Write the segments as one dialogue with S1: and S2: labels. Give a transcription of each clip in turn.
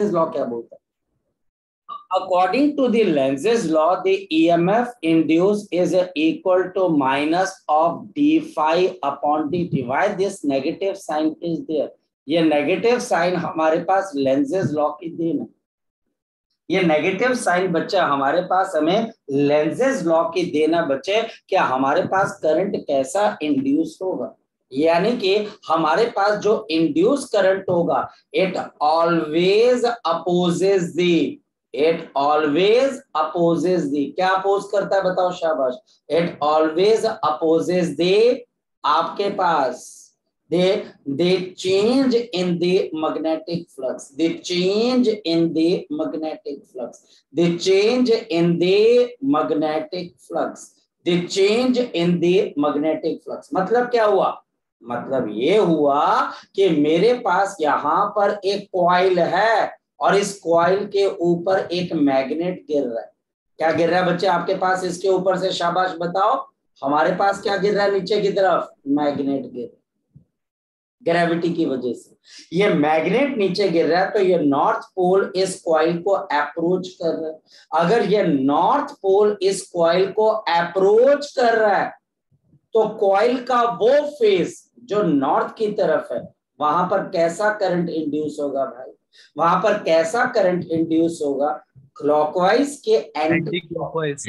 S1: Law क्या बोलता है? According to the Lenz's law, the EMF induced is equal to minus of d phi upon dt. Why this negative sign is there? ये negative sign हमारे पास Lenz's law की then है। ये negative sign बच्चा हमारे पास हमें लेंजेस लॉ की देना बच्चे, क्या हमारे पास करंट कैसा इंड्यूस होगा, यानी कि हमारे पास जो इंड्यूस करंट होगा it always opposes the, it always opposes the, क्या अपोज करता है बताओ शाबाश, इट ऑलवेज अपोजेस दी आपके पास they change in the magnetic flux, they change in the magnetic flux, they change in the magnetic flux, they change in the magnetic flux। मतलब क्या हुआ, मतलब ये हुआ कि मेरे पास यहां पर एक कॉइल है और इस कॉइल के ऊपर एक मैग्नेट गिर रहा है। क्या गिर रहा है बच्चे आपके पास इसके ऊपर से, शाबाश बताओ, हमारे पास क्या गिर रहा है नीचे की तरफ, मैग्नेट गिर, ग्रेविटी की वजह से ये मैग्नेट नीचे गिर रहा है, तो ये नॉर्थ पोल इस कॉइल को अप्रोच कर रहा है। अगर ये नॉर्थ पोल इस कॉइल को अप्रोच कर रहा है तो कॉइल का वो फेस जो नॉर्थ की तरफ है वहां पर कैसा करंट इंड्यूस होगा भाई, वहां पर कैसा करंट इंड्यूस होगा, क्लॉकवाइज के एंटी क्लॉकवाइज,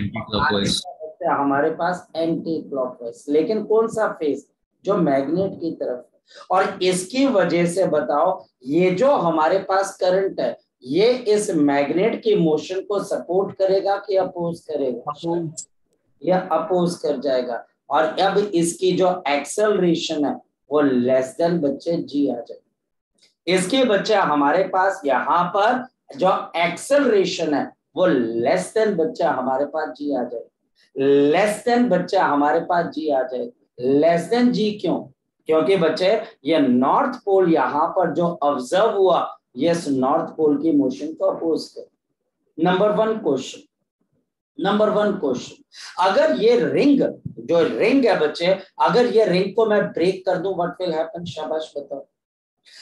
S1: हमारे पास एंटी क्लॉकवाइज, लेकिन कौन सा फेस, जो मैग्नेट की तरफ है। और इसकी वजह से बताओ ये जो हमारे पास करंट है ये इस मैग्नेट की मोशन को सपोर्ट करेगा कि अपोज करेगा, या अपोज कर जाएगा। और अब इसकी जो एक्सेलरेशन है वो लेस देन बच्चे जी आ जाएगा। इसके बच्चे हमारे पास यहाँ पर जो एक्सेलरेशन है वो लेस देन बच्चा हमारे पास जी आ जाएगा, लेस देन बच्चा हमारे पास जी आ जाएगा। लेस देन जी क्यों, क्योंकि बच्चे ये नॉर्थ पोल यहाँ पर जो ऑब्जर्व हुआ ये नॉर्थ पोल की मोशन को अपोज कर। Number one question, number one question, अगर ये रिंग, जो रिंग है बच्चे, अगर ये रिंग को मैं ब्रेक कर दूं व्हाट विल हैपन, शाबाश बताओ।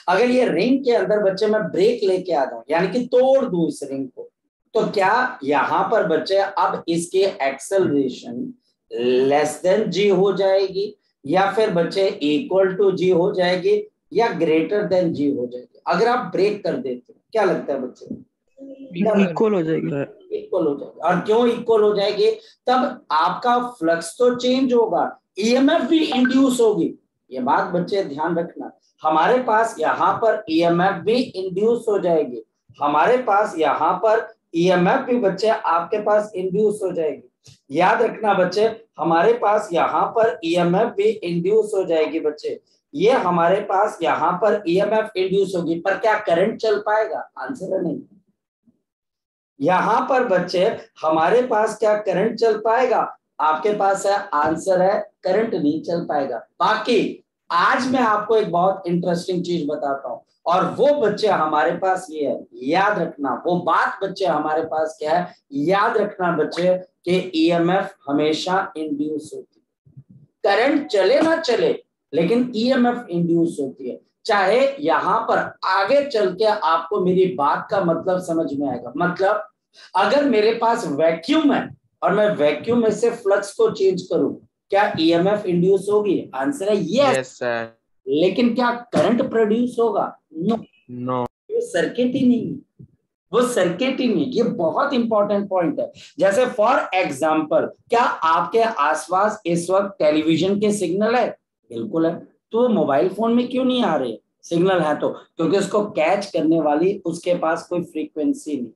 S1: अगर ये रिंग के अंदर बच्चे मैं ब्रेक लेके आ जाऊं यानी कि तोड़ दूं इस रिंग को, तो क्या यहाँ पर बच्चे अब इसकी एक्सेलरेशन लेस देन जी हो जाएगी या फिर बच्चे इक्वल टू जी हो जाएगी या ग्रेटर देन जी हो जाएगी? अगर आप ब्रेक कर देते हो क्या लगता है बच्चे?
S2: इक्वल हो जाएगी,
S1: इक्वल हो जाएगी। और क्यों इक्वल हो जाएगी? तब आपका फ्लक्स तो चेंज होगा, ईएमएफ भी इंड्यूस होगी। ये बात बच्चे ध्यान रखना, हमारे पास यहाँ पर ईएमएफ भी इंड्यूस हो जाएगी, हमारे पास यहाँ पर ईएमएफ भी बच्चे आपके पास इंड्यूस हो जाएगी। याद रखना बच्चे, हमारे पास यहाँ पर ईएमएफ भी इंड्यूस हो जाएगी बच्चे, ये हमारे पास यहाँ पर ईएमएफ इंड्यूस होगी, पर क्या करंट चल पाएगा? आंसर है नहीं। यहाँ पर बच्चे हमारे पास क्या करंट चल पाएगा? आपके पास है आंसर है करंट नहीं चल पाएगा। बाकी आज मैं आपको एक बहुत इंटरेस्टिंग चीज बताता हूं और वो बच्चे हमारे पास ये है, याद रखना वो बात बच्चे हमारे पास क्या है, याद रखना बच्चे कि ईएमएफ हमेशा इंड्यूस होती है, करंट चले ना चले लेकिन ईएमएफ इंड्यूस होती है। चाहे यहां पर आगे चल के आपको मेरी बात का मतलब समझ में आएगा। मतलब अगर मेरे पास वैक्यूम है और मैं वैक्यूम में से फ्लक्स को चेंज करूं, क्या ईएमएफ इंड्यूस होगी? आंसर है यस सर। लेकिन क्या करंट प्रोड्यूस होगा? नो नो, वो सर्किट ही नहीं, वो सर्किट ही नहीं। ये बहुत इंपॉर्टेंट पॉइंट है। जैसे फॉर एग्जांपल, क्या आपके आसपास इस वक्त टेलीविजन के सिग्नल है? बिल्कुल है। तो मोबाइल फोन में क्यों नहीं आ रहे सिग्नल? है तो क्योंकि उसको कैच करने वाली उसके पास कोई फ्रीक्वेंसी नहीं।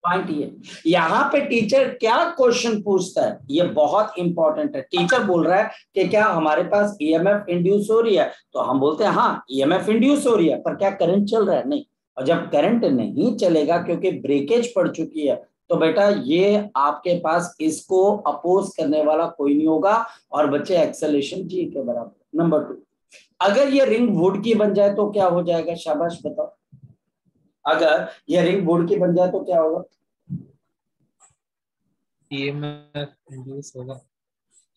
S1: पॉइंट ये, यहाँ पे टीचर क्या क्वेश्चन पूछता है, ये बहुत इंपॉर्टेंट है। टीचर बोल रहा है कि क्या हमारे पास ईएमएफ इंड्यूस हो रही है, तो हम बोलते हैं हाँ ईएमएफ इंड्यूस हो रही है, पर क्या करंट चल रहा है? नहीं। और जब करंट नहीं चलेगा क्योंकि ब्रेकेज पड़ चुकी है, तो बेटा ये आपके पास इसको अपोज करने वाला कोई नहीं होगा और बच्चे एक्सेलरेशन जी के बराबर। नंबर टू, अगर ये रिंग वुड की बन जाए तो क्या हो जाएगा? शाबाश बताओ। अगर ये रिंग वुड की बन जाए तो क्या होगा?
S2: ईएमएफ इंड्यूस होगा।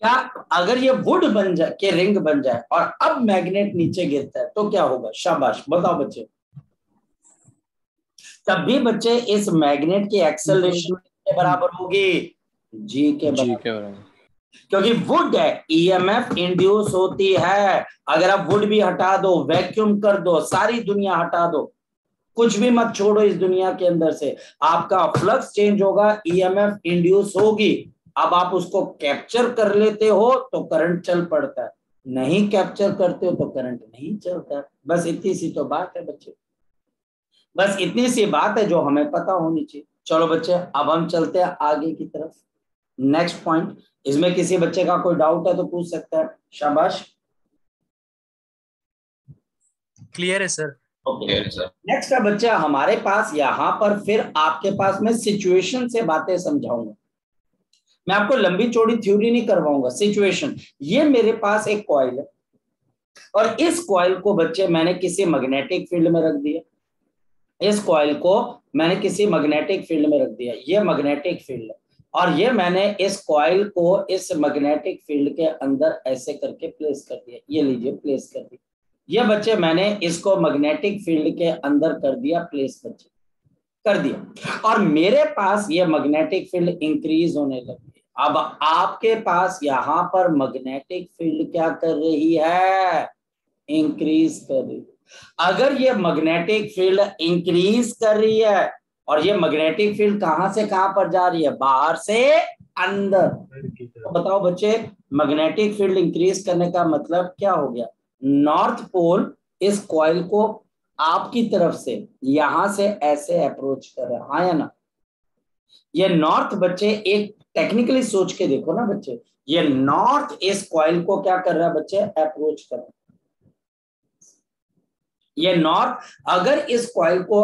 S1: क्या अगर ये वुड बन जाए के रिंग बन जाए और अब मैग्नेट नीचे गिरता है तो क्या होगा? शाबाश बताओ बच्चे। तब भी बच्चे इस मैग्नेट की एक्सेलरेशन के बराबर होगी, जी के बराबर, क्योंकि वुड है ईएमएफ इंड्यूस होती है। अगर आप वुड भी हटा दो, वैक्यूम कर दो, सारी दुनिया हटा दो, कुछ भी मत छोड़ो इस दुनिया के अंदर से, आपका फ्लक्स चेंज होगा, ईएमएफ इंड्यूस होगी। अब आप उसको कैप्चर कर लेते हो तो करंट चल पड़ता है, नहीं कैप्चर करते हो तो करंट नहीं चलता। बस इतनी सी तो बात है बच्चे, बस इतनी सी बात है जो हमें पता होनी चाहिए। चलो बच्चे अब हम चलते हैं आगे की तरफ। नेक्स्ट पॉइंट, इसमें किसी बच्चे का कोई डाउट है तो पूछ सकता है, शाबाश।
S2: क्लियर है सर।
S1: ओके नेक्स्ट है बच्चा हमारे पास यहाँ पर, फिर आपके पास मैं सिचुएशन से बातें समझाऊंगा, मैं आपको लंबी चौड़ी थ्योरी नहीं करवाऊंगा, सिचुएशन। ये मेरे पास एक कॉइल है और इस कॉइल को बच्चे मैंने किसी मैग्नेटिक फील्ड में रख दिया, इस कॉइल को मैंने किसी मैग्नेटिक फील्ड में रख दिया, ये मैग्नेटिक फील्ड है, और ये मैंने इस कॉइल को इस मैग्नेटिक फील्ड के अंदर ऐसे करके प्लेस कर दिया, ये लीजिए प्लेस कर दिया, ये बच्चे मैंने इसको मैग्नेटिक फील्ड के अंदर कर दिया, प्लेस बच्चे कर दिया, और मेरे पास ये मैग्नेटिक फील्ड इंक्रीज होने लगी। अब आपके पास यहाँ पर मैग्नेटिक फील्ड क्या कर रही है, इंक्रीज कर रही है। अगर ये मैग्नेटिक फील्ड इंक्रीज कर रही है, और ये मैग्नेटिक फील्ड कहां से कहां पर जा रही है, बाहर से अंदर, तो बताओ बच्चे मैग्नेटिक फील्ड इंक्रीज करने का मतलब क्या हो गया, नॉर्थ पोल इस कॉइल को आपकी तरफ से यहां से ऐसे अप्रोच कर रहा है, हाँ या ना। ये नॉर्थ बच्चे एक टेक्निकली सोच के देखो ना बच्चे, ये नॉर्थ इस कॉइल को क्या कर रहा है बच्चे, अप्रोच कर रहा है। ये नॉर्थ अगर इस कॉइल को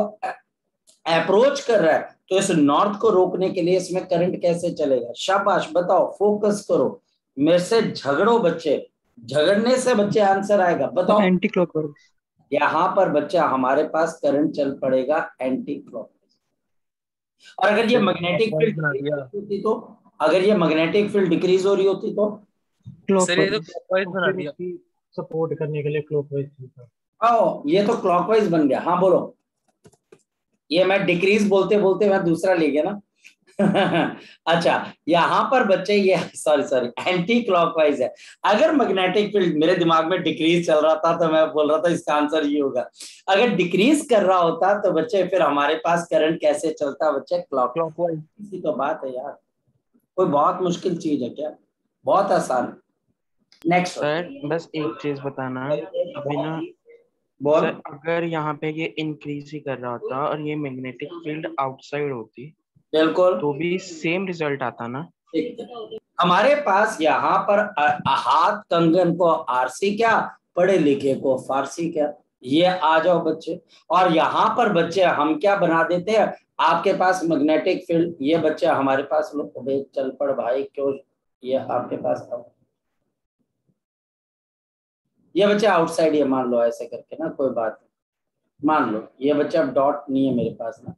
S1: अप्रोच कर रहा है तो इस नॉर्थ को रोकने के लिए इसमें करंट कैसे चलेगा, शाबाश बताओ, फोकस करो, मेरे से झगड़ो बच्चे, झगड़ने से बच्चे आंसर आएगा, बताओ।
S2: एंटी क्लॉकवाइज,
S1: यहाँ पर बच्चा हमारे पास करंट चल पड़ेगा एंटी क्लॉकवाइज, और अगर ये मैग्नेटिक फील्ड होती तो, अगर ये मैग्नेटिक फील्ड डिक्रीज हो रही होती तो,
S2: सर ये तो क्लॉकवाइज बना दिया
S3: सपोर्ट करने के लिए क्लॉकवाइज चलता।
S1: आओ ये तो क्लॉकवाइज बन गया, हाँ बोलो, ये मैं डिक्रीज बोलते बोलते मैं दूसरा ले गया ना। अच्छा यहाँ पर बच्चे ये सॉरी एंटी क्लॉकवाइज है। अगर मैग्नेटिक फील्ड मेरे दिमाग में डिक्रीज चल रहा था तो मैं बोल रहा था इसका आंसर ये होगा, अगर डिक्रीज कर रहा होता तो बच्चे फिर हमारे पास करंट कैसे चलता बच्चे, क्लॉकवाइज। इसी तो बात है यार, कोई बहुत मुश्किल चीज है क्या, बहुत आसान। नेक्स्ट
S4: सर बस एक चीज बताना, अभी ना
S1: बोल।
S4: सर अगर यहाँ पे ये इंक्रीज ही कर रहा होता और ये मैग्नेटिक फील्ड आउटसाइड होती
S1: बिल्कुल
S4: तो भी सेम रिजल्ट आता ना।
S1: हमारे पास यहाँ पर हाथ कंगन को आरसी क्या, पढ़े लिखे को फारसी क्या, ये आ जाओ बच्चे, और यहाँ पर बच्चे हम क्या बना देते हैं, आपके पास मैग्नेटिक फील्ड, ये बच्चे हमारे पास चल पड़ भाई, क्यों ये आपके पास ये बच्चे आउटसाइड, ये मान लो ऐसे करके ना, कोई बात नहीं, मान लो ये बच्चा अब डॉट नहीं है मेरे पास ना,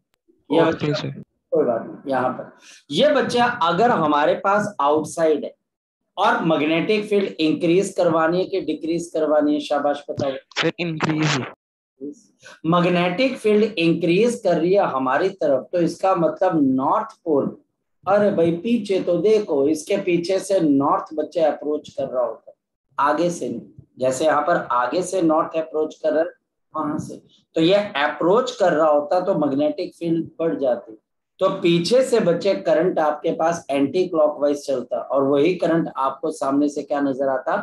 S1: ये बच्चा कोई बात नहीं, यहाँ पर ये बच्चा अगर हमारे पास आउटसाइड है और मैग्नेटिक फील्ड इंक्रीज करवानी है कि डिक्रीज करवानी है, शाबाश बताओ।
S4: फिर इंक्रीज,
S1: मैग्नेटिक फील्ड इंक्रीज कर रही है हमारी तरफ, तो इसका मतलब नॉर्थ पोल, अरे भाई पीछे तो देखो, इसके पीछे से नॉर्थ बच्चे अप्रोच कर रहा होता, आगे से नहीं, जैसे यहाँ पर आगे से नॉर्थ अप्रोच कर रहा है वहां से, तो ये अप्रोच कर रहा होता तो मैग्नेटिक फील्ड बढ़ जाती, तो पीछे से बच्चे करंट आपके पास एंटी क्लॉकवाइज चलता, और वही करंट आपको सामने से क्या नजर आता,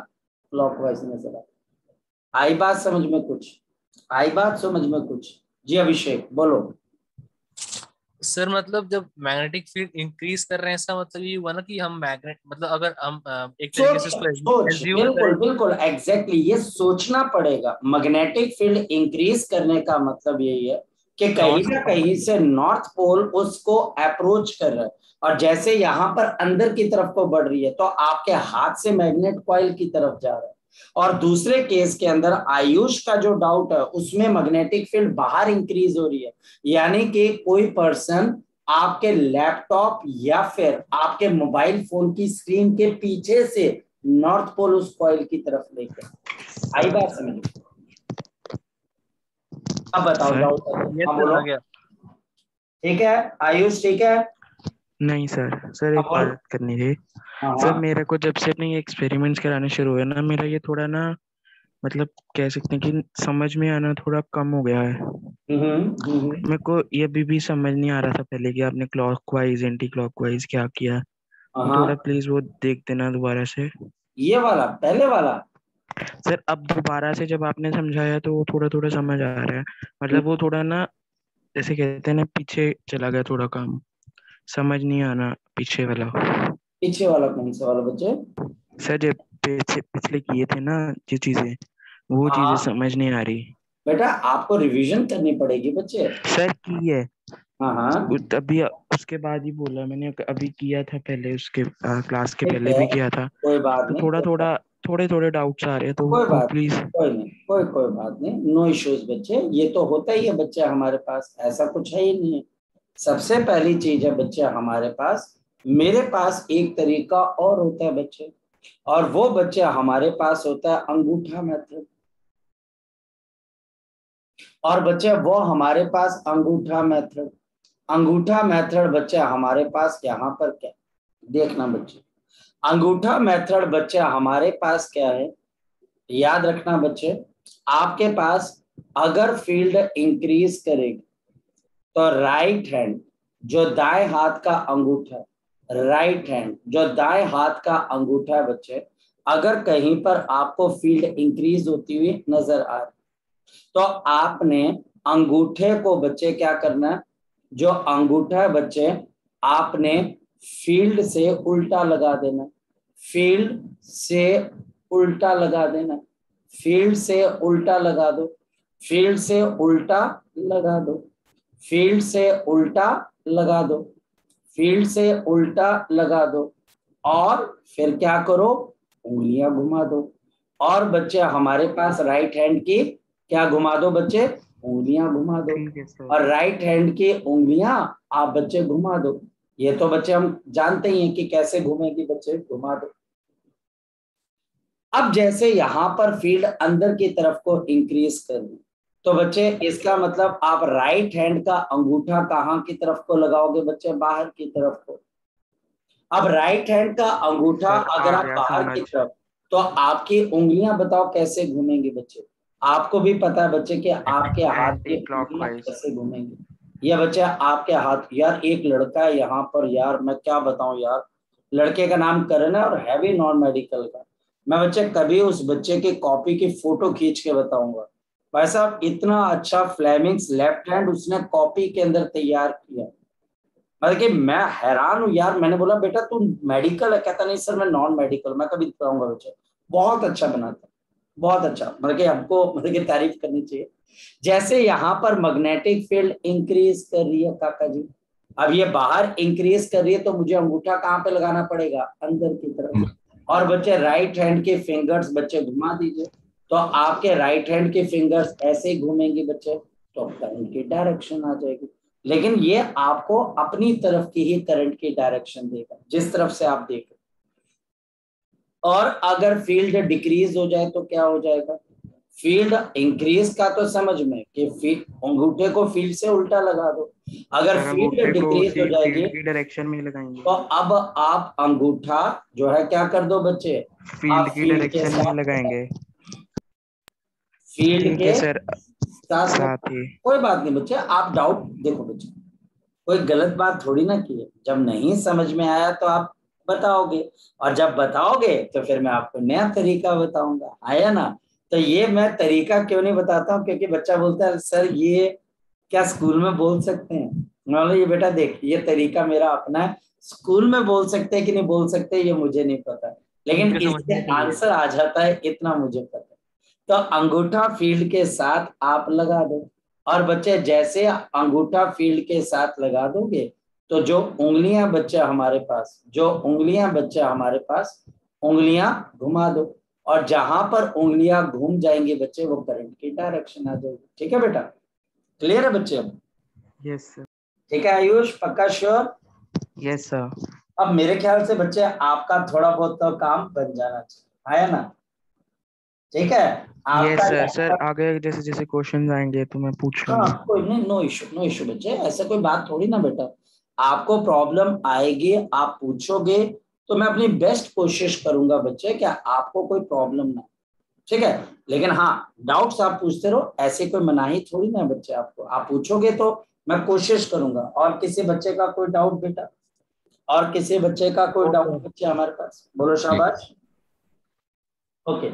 S1: क्लॉकवाइज नजर आता। आई बात समझ में कुछ, आई बात समझ में कुछ, जी अभिषेक बोलो।
S2: सर मतलब जब मैग्नेटिक फील्ड इंक्रीज कर रहे हैं इसका मतलब ये हुआ ना कि हम मैग्नेट, मतलब अगर हम एक तरीके से इसको assume
S1: बिल्कुल
S2: करें,
S1: बिल्कुल एग्जैक्टली, ये सोचना पड़ेगा, मैग्नेटिक फील्ड इंक्रीज करने का मतलब यही है कि कहीं ना कहीं से नॉर्थ पोल उसको अप्रोच कर रहा है, और जैसे यहाँ पर अंदर की तरफ को बढ़ रही है तो आपके हाथ से मैग्नेट कॉइल की तरफ जा रहा है, और दूसरे केस के अंदर आयुष का जो डाउट है उसमें मैग्नेटिक फील्ड बाहर इंक्रीज हो रही है, यानी कि कोई पर्सन आपके लैपटॉप या फिर आपके मोबाइल फोन की स्क्रीन के पीछे से नॉर्थ पोल उस कॉइल की तरफ लेके, आई बात समझ, अब बताओ डाउट है,
S2: ये
S1: हाँ
S2: सर
S1: बोलो।
S2: आ गया।
S1: ठीक है आयुष, ठीक है।
S4: नहीं सर एक
S1: बोल।
S4: बात करनी थी।
S1: हाँ
S4: सर
S1: हाँ।
S4: मेरे को जब से अपने ये एक्सपेरिमेंट्स कराने शुरू हुए ना, मेरा ये थोड़ा ना मतलब कह सकते हैं कि समझ में आना थोड़ा कम हो गया है। मेरे को ये अभी भी समझ नहीं आ रहा था पहले कि आपने क्लॉकवाइज एंटी क्लॉकवाइज क्या किया।
S1: हाँ
S4: तो थोड़ा
S1: हाँ।
S4: प्लीज वो देख देना दोबारा से।
S1: ये वाला पहले वाला।
S4: सर अब दोबारा से जब आपने समझाया तो वो थोड़ा थोड़ा समझ आ रहा है।
S1: हम्म,
S4: मतलब वो थोड़ा ना जैसे कहते हैं ना पीछे चला गया थोड़ा काम, समझ नहीं आना पीछे वाला।
S1: पीछे वाला कौन सा वाला बच्चे?
S4: सर जब पिछले किए थे ना जो चीजें, वो
S1: हाँ
S4: चीजें
S1: हाँ।
S4: समझ नहीं आ रही।
S1: बेटा आपको रिवीजन करनी पड़ेगी बच्चे।
S4: सर की है
S1: हाँ हाँ।
S4: अभी उसके बाद ही बोला मैंने, अभी किया था पहले उसके क्लास के
S1: ठीक
S4: पहले
S1: है,
S4: भी किया था।
S1: कोई बात
S4: तो
S1: नहीं,
S4: थोड़ा थोड़ा थोड़े थोड़े डाउट्स आ रहे हैं
S1: कोई
S4: तो
S1: बात
S4: प्लीज।
S1: कोई नहीं, कोई बात नहीं, नो इश्यूज बच्चे, ये तो होता ही है बच्चे, हमारे पास ऐसा कुछ है ही नहीं है। सबसे पहली चीज है बच्चे हमारे पास, मेरे पास एक तरीका और होता है बच्चे, और वो बच्चे हमारे पास होता है अंगूठा मेथड। और बच्चे वो हमारे पास अंगूठा मेथड बच्चे हमारे पास यहाँ पर क्या, देखना बच्चे, अंगूठा मेथड बच्चे हमारे पास क्या है, याद रखना बच्चे, आपके पास अगर फील्ड इंक्रीज करेगी तो राइट हैंड जो दाएं हाथ का अंगूठा है, राइट हैंड जो दाएं हाथ का अंगूठा है बच्चे, अगर कहीं पर आपको फील्ड इंक्रीज होती हुई नजर आ रही तो आपने अंगूठे को बच्चे क्या करना है, जो अंगूठा है बच्चे आपने फील्ड से उल्टा लगा देना, फील्ड से उल्टा लगा देना, फील्ड से उल्टा लगा दो, फील्ड से उल्टा लगा दो, फील्ड से उल्टा लगा दो, फील्ड से उल्टा लगा दो, और फिर क्या करो, उंगलियां घुमा दो। और बच्चे हमारे पास राइट हैंड की क्या घुमा दो बच्चे, उंगलियां घुमा दो,
S4: ठीक है सर।
S1: और राइट हैंड की उंगलियां आप बच्चे घुमा दो। ये तो बच्चे हम जानते ही हैं कि कैसे घूमेगी बच्चे, घुमा दो। अब जैसे यहां पर फील्ड अंदर की तरफ को इंक्रीज कर दी तो बच्चे इसका मतलब आप राइट हैंड का अंगूठा कहाँ की तरफ को लगाओगे बच्चे, बाहर की तरफ को। अब राइट हैंड का अंगूठा
S4: सर
S1: अगर
S4: आ
S1: आप
S4: गया
S1: बाहर
S4: समझ।
S1: की तरफ, तो आपकी उंगलियां बताओ कैसे घूमेंगी बच्चे, आपको भी पता है बच्चे कि आपके हाथ
S4: एंटी
S1: की उंगलियां
S4: क्लॉकवाइज।
S1: कैसे घूमेंगी। ये बच्चे आपके हाथ, यार एक लड़का है यहाँ पर, यार मैं क्या बताऊं यार, लड़के का नाम करण है और है भी नॉन मेडिकल का। मैं बच्चे कभी उस बच्चे की कॉपी की फोटो खींच के बताऊंगा, भाई साहब इतना अच्छा फ्लेमिंग्स लेफ्ट हैंड उसने कॉपी के अंदर तैयार किया। मतलब कि मैं हैरान हूँ यार, मैंने बोला बेटा तू मेडिकल है, कहता नहीं सर मैं नॉन मेडिकल, मैं कभी दिखाऊंगा बच्चे, बहुत अच्छा बनाता, बहुत अच्छा, मतलब कि हमको मतलब कि तारीफ करनी चाहिए। जैसे यहाँ पर मैग्नेटिक फील्ड इंक्रीज कर रही है काका जी, अब ये बाहर इंक्रीज कर रही है तो मुझे अंगूठा कहाँ पे लगाना पड़ेगा, अंदर की तरफ। और बच्चे राइट हैंड के फिंगर्स बच्चे घुमा दीजिए, तो आपके राइट हैंड के फिंगर्स ऐसे ही घूमेंगे बच्चे, तो करंट की डायरेक्शन आ जाएगी। लेकिन ये आपको अपनी तरफ की ही करंट की डायरेक्शन देगा, जिस तरफ से आप देख रहे। और अगर फील्ड डिक्रीज हो जाए तो क्या हो जाएगा, फील्ड इंक्रीज का तो समझ में कि फील्ड अंगूठे को फील्ड से उल्टा लगा दो, अगर
S4: सर
S1: फील्ड
S4: अंगूठे को
S1: डिक्रीज हो
S4: उसी
S1: जाएगी
S4: फील्ड की डायरेक्शन में लगाएंगे।
S1: तो अब आप अंगूठा जो है क्या कर दो बच्चे,
S4: फील्ड
S1: आप
S4: की
S1: फील्ड के
S4: डायरेक्शन में
S1: साथ लगाओ,
S4: लगाएंगे।
S1: फील्ड
S4: ठीक है
S1: के
S4: सर।
S1: साथ
S4: साथ ही।
S1: कोई बात नहीं बच्चे, आप डाउट देखो बच्चे, कोई गलत बात थोड़ी ना की है, जब नहीं समझ में आया तो आप बताओगे, और जब बताओगे तो फिर मैं आपको नया तरीका बताऊंगा, आया ना। तो ये मैं तरीका क्यों नहीं बताता हूँ, क्योंकि बच्चा बोलता है सर ये क्या स्कूल में बोल सकते हैं, मैं बोला ये बेटा देख ये तरीका मेरा अपना है, स्कूल में बोल सकते हैं कि नहीं बोल सकते ये मुझे नहीं पता, लेकिन
S2: उनके
S1: इससे
S2: समझने के लिए।
S1: आंसर आ जाता है इतना मुझे पता है। तो अंगूठा फील्ड के साथ आप लगा दो, और बच्चे जैसे अंगूठा फील्ड के साथ लगा दोगे तो जो उंगलियां बच्चे हमारे पास, जो उंगलियां बच्चे हमारे पास, उंगलियां घुमा दो, और जहां पर उंगलियां घूम जाएंगी बच्चे वो करंट की डायरेक्शन आ जाएगी। ठीक है बेटा, क्लियर है बच्चे अब?
S4: Yes sir.
S1: ठीक है आयुष, पक्का श्योर?
S4: Yes sir.
S1: अब मेरे ख्याल से बच्चे आपका थोड़ा बहुत तो काम बन जाना चाहिए, आया ना। ठीक है
S4: यस
S1: आपका
S4: सर।
S1: यहाँ
S4: सर
S1: पर।
S4: आगे जैसे जैसे क्वेश्चन आएंगे तो मैं पूछ
S1: हाँ
S4: लूंगा।
S1: कोई नहीं, नो इशू, नो इशू बच्चे, ऐसा कोई बात थोड़ी ना बेटा। आपको प्रॉब्लम आएगी, आप पूछोगे, तो मैं अपनी बेस्ट कोशिश करूंगा बच्चे कि आपको कोई प्रॉब्लम ना, ठीक है। लेकिन हाँ, डाउट्स आप पूछते रहो, ऐसे कोई मनाही थोड़ी ना है बच्चे आपको, आप पूछोगे तो मैं कोशिश करूंगा। और किसी बच्चे का कोई डाउट बेटा, और किसी बच्चे का कोई
S3: और
S1: डाउट
S3: सर
S1: बच्चे हमारे पास, बोलो शाबाश। ओके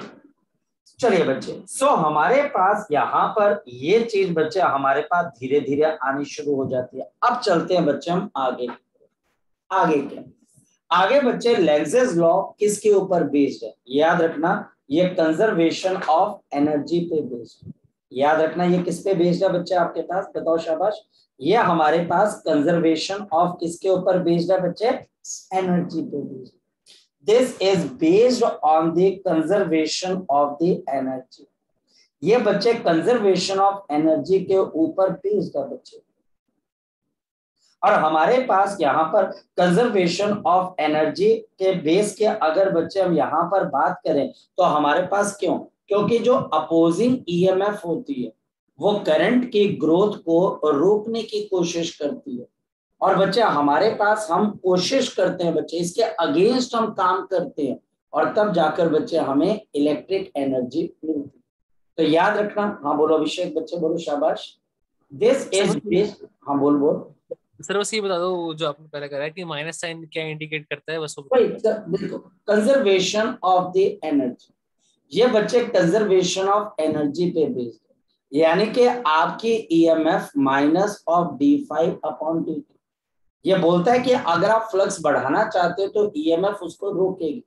S1: चलिए बच्चे, सो हमारे पास यहाँ पर ये चीज बच्चे हमारे पास धीरे धीरे आनी शुरू हो जाती है। अब चलते हैं बच्चे हम आगे। आगे क्या, आगे बच्चे लेंजेस लॉ किसके ऊपर बेस्ड है, याद रखना, ये कंजर्वेशन ऑफ एनर्जी पे बेस्ड है। याद रखना ये किस पे बेस्ड है बच्चे आपके पास, बताओ शाबाश। ये हमारे पास कंजर्वेशन ऑफ किसके ऊपर बेस्ड है बच्चे, एनर्जी पे based. This is based on the conservation of the energy. ये बच्चे कंजर्वेशन ऑफ एनर्जी के ऊपर बेस्ड है बच्चे। और हमारे पास यहाँ पर कंजर्वेशन ऑफ एनर्जी के बेस के अगर बच्चे हम यहाँ पर बात करें तो हमारे पास क्यों, क्योंकि जो अपोजिंग ईएमएफ होती है वो करंट की ग्रोथ को रोकने की कोशिश करती है। और बच्चे हमारे पास हम कोशिश करते हैं बच्चे, इसके अगेंस्ट हम काम करते हैं, और तब जाकर बच्चे हमें इलेक्ट्रिक एनर्जी मिलती है। तो याद रखना। हाँ बोलो अभिषेक बच्चे, बोलो शाबाश। दिस
S2: सर
S1: इज बेस्ड, हाँ बोल बोल।
S2: सर बस ये बता दो, वो जो आपने पहले करा है कि माइनस साइन क्या इंडिकेट करता है, बस वो बता
S1: वही
S2: दो।
S1: देखो, कंजर्वेशन ऑफ द एनर्जी, ये बच्चे कंजर्वेशन ऑफ एनर्जी पे बेस्ड है। यानी कि आपकी ईएमएफ माइनस ऑफ d5/dt, ये बोलता है कि अगर आप फ्लक्स बढ़ाना चाहते हो तो ईएमएफ उसको रोकेगी,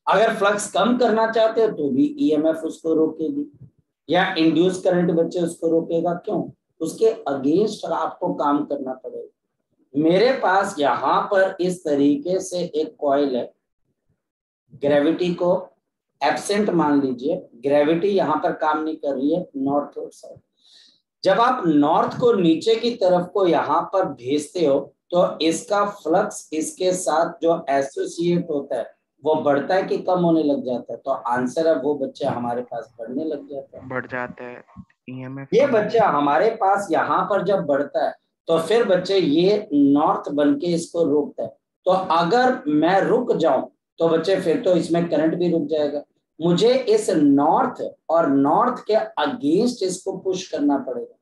S1: अगर फ्लक्स कम करना चाहते हो तो भी ईएमएफ उसको रोकेगी, या इंड्यूस करंट बच्चे उसको रोकेगा। क्यों, उसके अगेंस्ट आपको काम करना पड़ेगा। मेरे पास यहाँ पर इस तरीके से एक कॉइल है, ग्रेविटी को एब्सेंट मान लीजिए, ग्रेविटी यहाँ पर काम नहीं कर रही है नॉर्थ साइड। जब आप नॉर्थ को नीचे की तरफ को यहाँ पर भेजते हो तो इसका फ्लक्स इसके साथ जो एसोसिएट होता है वो बढ़ता है कि कम होने लग जाता है, तो आंसर है वो बच्चे हमारे पास बढ़ने लग जाता है।
S4: बढ़ जाता है ईएमएफ
S1: ये
S4: कम हो
S1: बच्चा हमारे पास यहाँ पर जब बढ़ता है तो फिर बच्चे ये नॉर्थ बन के इसको रोकता है। तो अगर मैं रुक जाऊं तो बच्चे फिर तो इसमें करंट भी रुक जाएगा, मुझे इस नॉर्थ और नॉर्थ के अगेंस्ट इसको पुश करना पड़ेगा।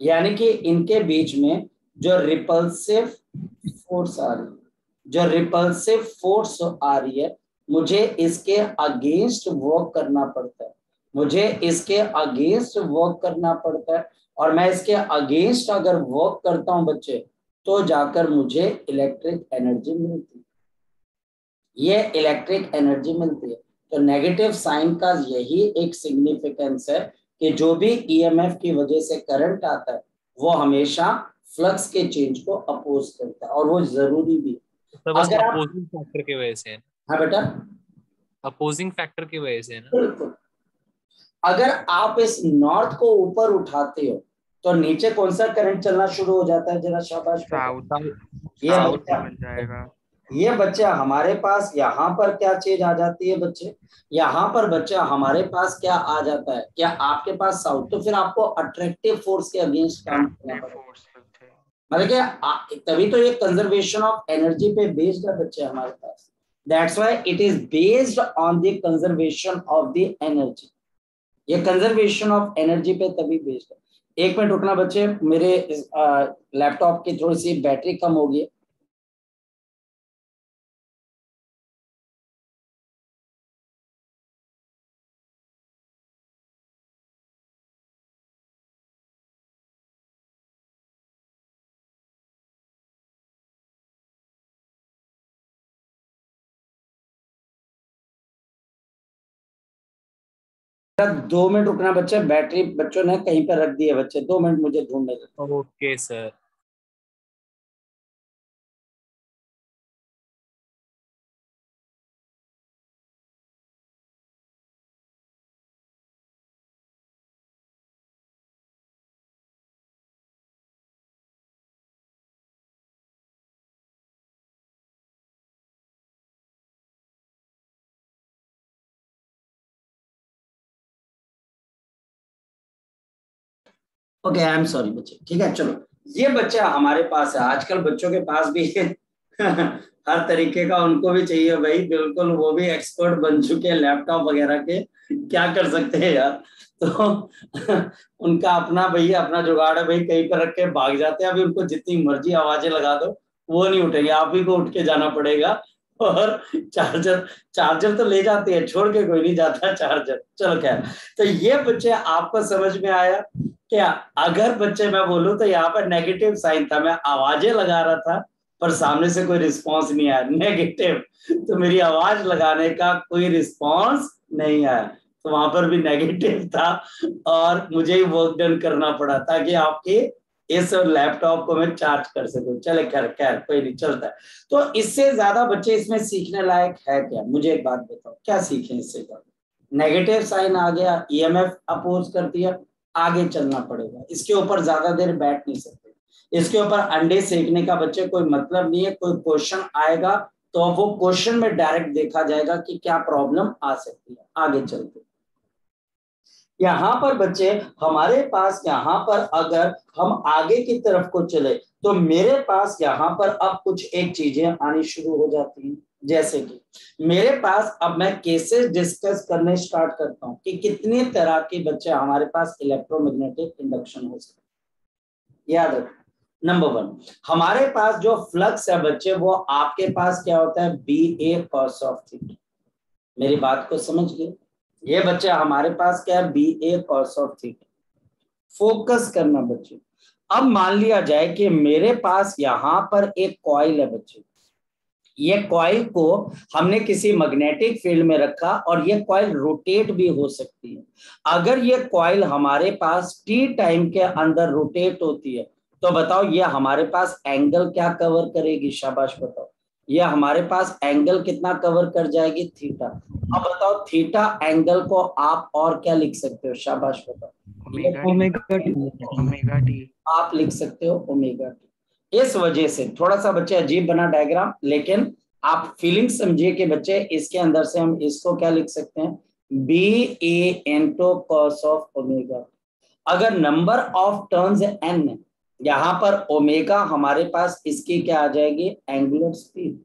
S1: यानी कि इनके बीच में जो रिपल्सिव फोर्स आ रही है, जो रिपल्सिव फोर्स आ रही है, मुझे इसके अगेंस्ट वर्क करना पड़ता है, मुझे इसके अगेंस्ट वर्क करना पड़ता है। और मैं इसके अगेंस्ट अगर वर्क करता हूं बच्चे तो जाकर मुझे इलेक्ट्रिक एनर्जी मिलती है, ये इलेक्ट्रिक एनर्जी मिलती है। तो नेगेटिव साइन का यही एक सिग्निफिकेंस है कि जो भी ईएमएफ की वजह से करंट आता है वो हमेशा फ्लक्स के चेंज को अपोज करता है, और वो जरूरी भी
S2: सर
S1: है।
S2: बस
S1: अगर आप,
S2: अपोजिंग फैक्टर की वजह से है।
S1: हाँ बेटा,
S2: अपोजिंग फैक्टर की वजह से है ना।
S1: बिल्कुल, अगर आप इस नॉर्थ को ऊपर उठाते हो तो नीचे कौन सा करंट चलना शुरू हो जाता है, जरा शाबाश बेटा।
S4: साउथ
S1: ये
S4: साउथ
S2: साउथ।
S1: बच्चा,
S4: में बन जाएगा।
S1: ये बच्चा हमारे पास यहाँ पर क्या चीज आ जाती है बच्चे, यहाँ पर बच्चा हमारे पास क्या आ जाता है, क्या आपके पास साउथ, तो फिर आपको अट्रैक्टिव फोर्स के अगेंस्ट काम करना
S4: अट्रैक्टिव
S1: पड़ेगा।
S4: फोर्स लगते हैं।
S1: मतलब कि तभी तो ये कंजर्वेशन ऑफ एनर्जी पे बेस्ड है बच्चे हमारे पास। That's why it is based on the conservation of the energy. ये कंजर्वेशन ऑफ एनर्जी पे तभी बेस्ड है। एक मिनट रुकना बच्चे, मेरे लैपटॉप की थोड़ी सी बैटरी कम होगी। सर 2 मिनट रुकना बच्चे, बैटरी बच्चों ने कहीं पर रख दी है बच्चे, 2 मिनट मुझे ढूंढने दो।
S2: Okay sir.
S1: Okay, I am sorry बच्चे, ठीक है। चलो, ये बच्चा हमारे पास है। आजकल बच्चों के पास भी हर तरीके का उनको भी चाहिए भाई, बिल्कुल वो भी एक्सपर्ट बन चुके हैं लैपटॉप वगैरह के। क्या कर सकते हैं यार, तो उनका अपना भैया अपना जुगाड़ है भाई, कहीं पर रख के भाग जाते हैं। अभी उनको जितनी मर्जी आवाजें लगा दो वो नहीं उठेंगे, आप ही को उठ के जाना पड़ेगा। और चार्जर चार्जर तो ले जाते हैं, छोड़ के कोई नहीं जाता चार्जर। चलो खैर, तो ये बच्चे आपको समझ में आया क्या? अगर बच्चे मैं बोलूं तो यहाँ पर नेगेटिव साइन था, मैं आवाजें लगा रहा था पर सामने से कोई रिस्पांस नहीं आया, नेगेटिव। तो मेरी आवाज लगाने का कोई रिस्पांस नहीं आया, तो वहां पर भी नेगेटिव था और मुझे ही वर्क डन करना पड़ा ताकि आपके इस लैपटॉप को मैं चार्ज कर सकूं। चले खैर खैर कोई नहीं, चलता है। तो इससे ज्यादा बच्चे इसमें सीखने लायक है क्या? मुझे एक बात बताओ, क्या सीखें इससे ज्यादा? नेगेटिव साइन आ गया, ईएमएफ अपोज कर दिया, आगे चलना पड़ेगा। इसके ऊपर ज्यादा देर बैठ नहीं सकते, इसके ऊपर अंडे सेकने का बच्चे कोई मतलब नहीं है। कोई क्वेश्चन आएगा तो वो क्वेश्चन में डायरेक्ट देखा जाएगा कि क्या प्रॉब्लम आ सकती है। आगे चलते यहाँ पर बच्चे हमारे पास, यहाँ पर अगर हम आगे की तरफ को चले तो मेरे पास यहाँ पर अब कुछ एक चीजें आनी शुरू हो जाती हैं। जैसे कि मेरे पास अब मैं केसेस डिस्कस करने स्टार्ट करता हूं कि कितने तरह के बच्चे हमारे पास इलेक्ट्रोमैग्नेटिक इंडक्शन हो सकते हैं। याद रखो, नंबर 1 हमारे पास जो फ्लक्स है बच्चे, वो आपके पास क्या होता है, BA cos ऑफ थीटा। मेरी बात को समझ गए? ये बच्चे हमारे पास क्या है, BA cos of theta. Focus करना बच्चे। अब मान लिया जाए कि मेरे पास यहां पर एक कॉइल है बच्चे, ये कॉइल को हमने किसी मैग्नेटिक फील्ड में रखा और ये कॉइल रोटेट भी हो सकती है। अगर ये कॉइल हमारे पास टी टाइम के अंदर रोटेट होती है तो बताओ ये हमारे पास एंगल क्या कवर करेगी? शाबाश बताओ, ये हमारे पास एंगल कितना कवर कर जाएगी? थीटा। अब बताओ थीटा एंगल को आप और क्या लिख सकते हो? शाबाश बताओ।
S4: ओमेगा टी
S1: आप लिख सकते हो ओमेगा टी। इस वजह से थोड़ा सा बच्चे अजीब बना डायग्राम, लेकिन आप फीलिंग समझिए कि बच्चे इसके अंदर से हम इसको क्या लिख सकते हैं, BA into cos of omega. अगर नंबर ऑफ टर्न्स n है, यहाँ पर ओमेगा हमारे पास इसकी क्या आ जाएगी, एंगुलर स्पीड।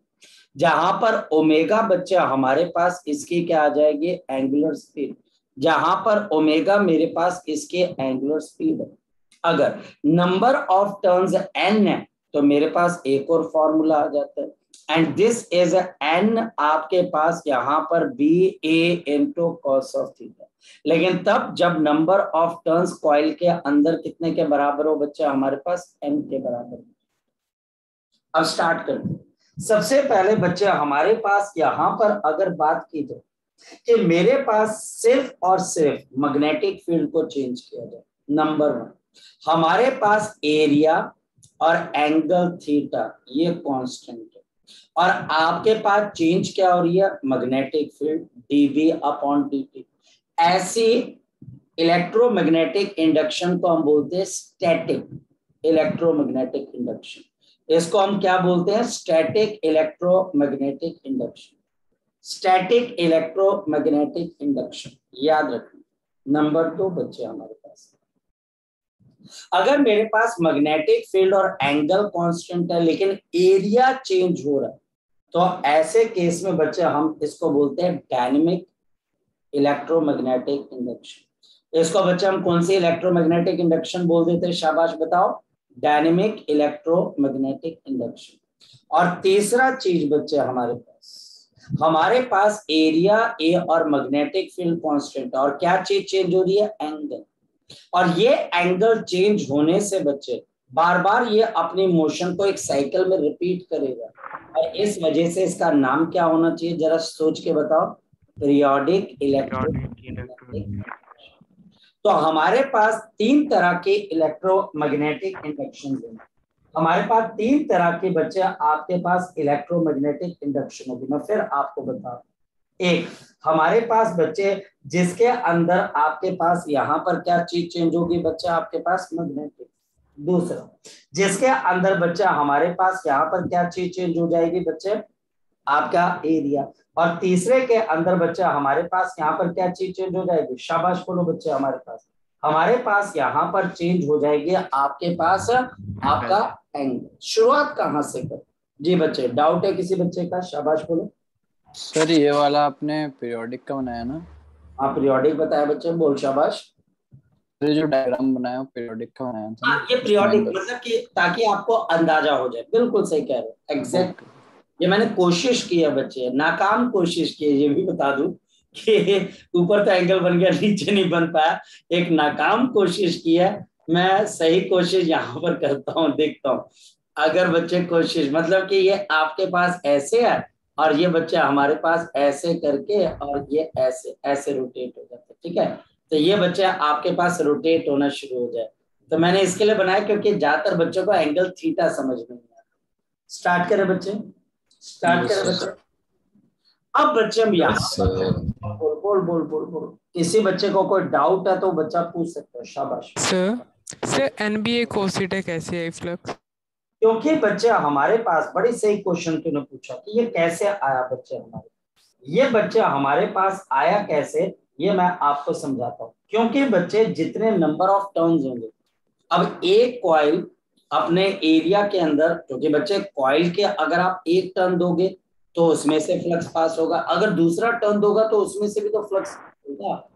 S1: जहां पर ओमेगा बच्चा हमारे पास इसकी क्या आ जाएगी, एंगुलर स्पीड। जहां पर ओमेगा मेरे पास इसके एंगुलर स्पीड है। अगर नंबर ऑफ टर्न्स n है तो मेरे पास एक और फॉर्मूला आ जाता है, एंड दिस इज n आपके पास यहाँ पर BA into cos of theta. लेकिन तब जब नंबर ऑफ टर्न्स कॉइल के अंदर कितने के बराबर हो बच्चा, हमारे पास n के बराबर। अब स्टार्ट करते हैं। सबसे पहले बच्चे हमारे पास यहाँ पर अगर बात की जाए कि मेरे पास सिर्फ और सिर्फ मैग्नेटिक फील्ड को चेंज किया जाए, नंबर 1 हमारे पास एरिया और एंगल थीटा ये कांस्टेंट है, और आपके पास चेंज क्या हो रही है, magnetic field dV upon dt। ऐसी इलेक्ट्रोमैग्नेटिक इंडक्शन को हम बोलते हैं स्टैटिक इलेक्ट्रोमैग्नेटिक इंडक्शन। इसको हम क्या बोलते हैं, static electromagnetic induction. Static electromagnetic induction याद रखना। नंबर 2 बच्चे हमारे पास, अगर मेरे पास मैग्नेटिक फील्ड और एंगल कांस्टेंट है लेकिन एरिया चेंज हो रहा है, तो ऐसे केस में बच्चे हम इसको बोलते हैं डायनेमिक इलेक्ट्रोमैग्नेटिक इंडक्शन। इसको बच्चे हम कौन सी इलेक्ट्रोमैग्नेटिक इंडक्शन बोल देते हैं? शाबाश बताओ, डायनेमिक इलेक्ट्रोमैग्नेटिक इंडक्शन। और तीसरा चीज बच्चे हमारे पास एरिया ए और मैग्नेटिक फील्ड कांस्टेंट, और क्या चीज चेंज हो रही है, एंगल। और ये एंगल चेंज होने से बच्चे बार बार ये अपनी मोशन को एक साइकिल में रिपीट करेगा, और इस वजह से इसका नाम क्या होना चाहिए, जरा सोच के बताओ, पीरियोडिक इलेक्ट्रोमैग्नेटिक। तो हमारे पास 3 तरह के इलेक्ट्रोमैग्नेटिक इंडक्शन हैं। हमारे पास 3 तरह के बच्चे आपके पास इलेक्ट्रोमैग्नेटिक इंडक्शन होगी। मैं फिर आपको बता, एक हमारे पास बच्चे जिसके अंदर आपके पास यहाँ पर क्या चीज चेंज होगी बच्चा, आपके पास मैग्नेटिक। दूसरा जिसके अंदर बच्चा हमारे पास यहाँ पर क्या चीज चेंज हो जाएगी बच्चे, आपका एरिया। और तीसरे के अंदर बच्चा हमारे पास यहाँ पर क्या चीज चेंज हो जाएगी, शाबाश बोलो बच्चे, हमारे पास हमारे पास यहाँ पर चेंज हो जाएगी आपके पास आपका एंगल। शुरुआत कहाँ से कर? जी बच्चे, डाउट है किसी बच्चे का? शाबाश बोलो।
S5: सर ये वाला आपने पीरियोडिक का बनाया ना?
S1: हाँ पीरियोडिक बताया बच्चे, बोल शाबाश।
S5: ये जो डायग्राम बनाया पीरियोडिक का बनाया था।
S1: हाँ ये पीरियोडिक मतलब कि ताकि आपको अंदाजा हो जाए। बिल्कुल सही कह रहे हो, एग्जैक्ट। ये मैंने कोशिश की है बच्चे, नाकाम कोशिश की है, ये भी बता दूं कि ऊपर तो एंगल बन गया, नीचे नहीं बन पाया। एक नाकाम कोशिश की है, मैं सही कोशिश यहाँ पर करता हूँ, देखता हूँ। अगर बच्चे कोशिश मतलब कि ये आपके पास ऐसे है और ये बच्चे हमारे पास ऐसे करके और ये ऐसे ऐसे रोटेट हो जाते, ठीक है। तो ये बच्चे आपके पास रोटेट होना शुरू हो जाए। तो मैंने इसके लिए बनाया क्योंकि ज्यादातर बच्चों को एंगल थीटा समझ में नहीं आता। स्टार्ट करें बच्चे, स्टार्ट करें बच्चे। अब बच्चे हम यहाँ बोल बोल बोल बोल बोल किसी बच्चे को कोई डाउट है तो बच्चा पूछ सकता है। शाबाश
S6: सर NBA कोसेटा कैसे है फ्लक्स?
S1: क्योंकि बच्चे हमारे पास, बड़ी सही क्वेश्चन तूने पूछा कि ये कैसे आया बच्चे हमारे, ये बच्चे हमारे पास आया कैसे, ये मैं आपको समझाता हूँ। क्योंकि बच्चे जितने नंबर ऑफ टर्न्स होंगे, अब एक कॉइल अपने एरिया के अंदर, क्योंकि बच्चे कॉइल के अगर आप एक टर्न दोगे तो उसमें से फ्लक्स पास होगा, अगर दूसरा टर्न दोगा तो उसमें से भी तो फ्लक्स होगा।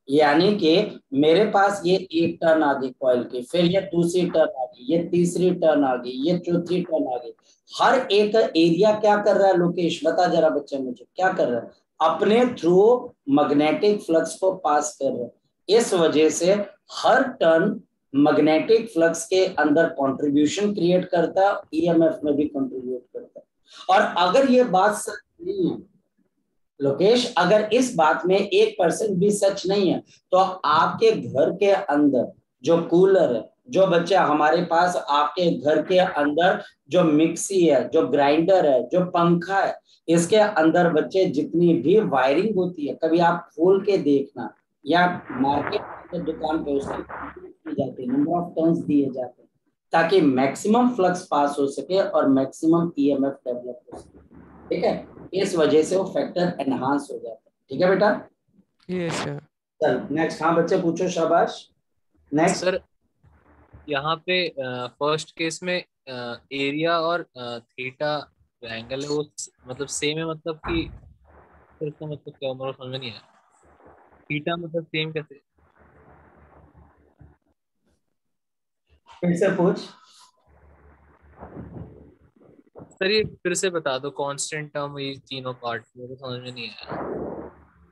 S1: यानी कि मेरे पास ये एक टर्न आ गई कॉइल की, फिर ये दूसरी टर्न आ गई, ये तीसरी टर्न आ गई, ये चौथी टर्न आ गई। हर एक एरिया क्या कर रहा है लोकेश, बता जरा बच्चे मुझे, क्या कर रहा है? अपने थ्रू मैग्नेटिक फ्लक्स को पास कर रहे हैं। इस वजह से हर टर्न मैग्नेटिक फ्लक्स के अंदर कंट्रीब्यूशन क्रिएट करता है, ईएमएफ में भी कंट्रीब्यूट करता है। और अगर ये बात सच नहीं है लोकेश, अगर इस बात में 1% भी सच नहीं है, तो आपके घर के अंदर जो कूलर है, जो बच्चे हमारे पास आपके घर के अंदर जो मिक्सी है, जो ग्राइंडर है, जो पंखा है, इसके अंदर बच्चे जितनी भी वायरिंग होती है, कभी आप खोल के देखना या मार्केट के दुकान पे उसकी जाती है, नंबर ऑफ टर्न्स दिए जाते हैं ताकि मैक्सिमम फ्लक्स पास हो सके और मैक्सिमम ईएमएफ डेवलप हो सके, ठीक है। इस वजह से वो फैक्टर एनहांस हो जाता है, ठीक है बेटा।
S6: Yes sir.
S1: चल नेक्स्ट, हाँ बच्चे पूछो, शाबाश। नेक्स्ट
S2: सर यहाँ पे फर्स्ट केस में एरिया और थीटा एंगल है वो मतलब सेम है, मतलब कि इसका मतलब क्या मेरे समझ में नहीं आया। थीटा मतलब सेम कैसे?
S1: फिर से पूछ
S2: सर ये फिर से बता दो, कांस्टेंट टर्म ये तीनों पार्ट मेरे समझ में नहीं आया।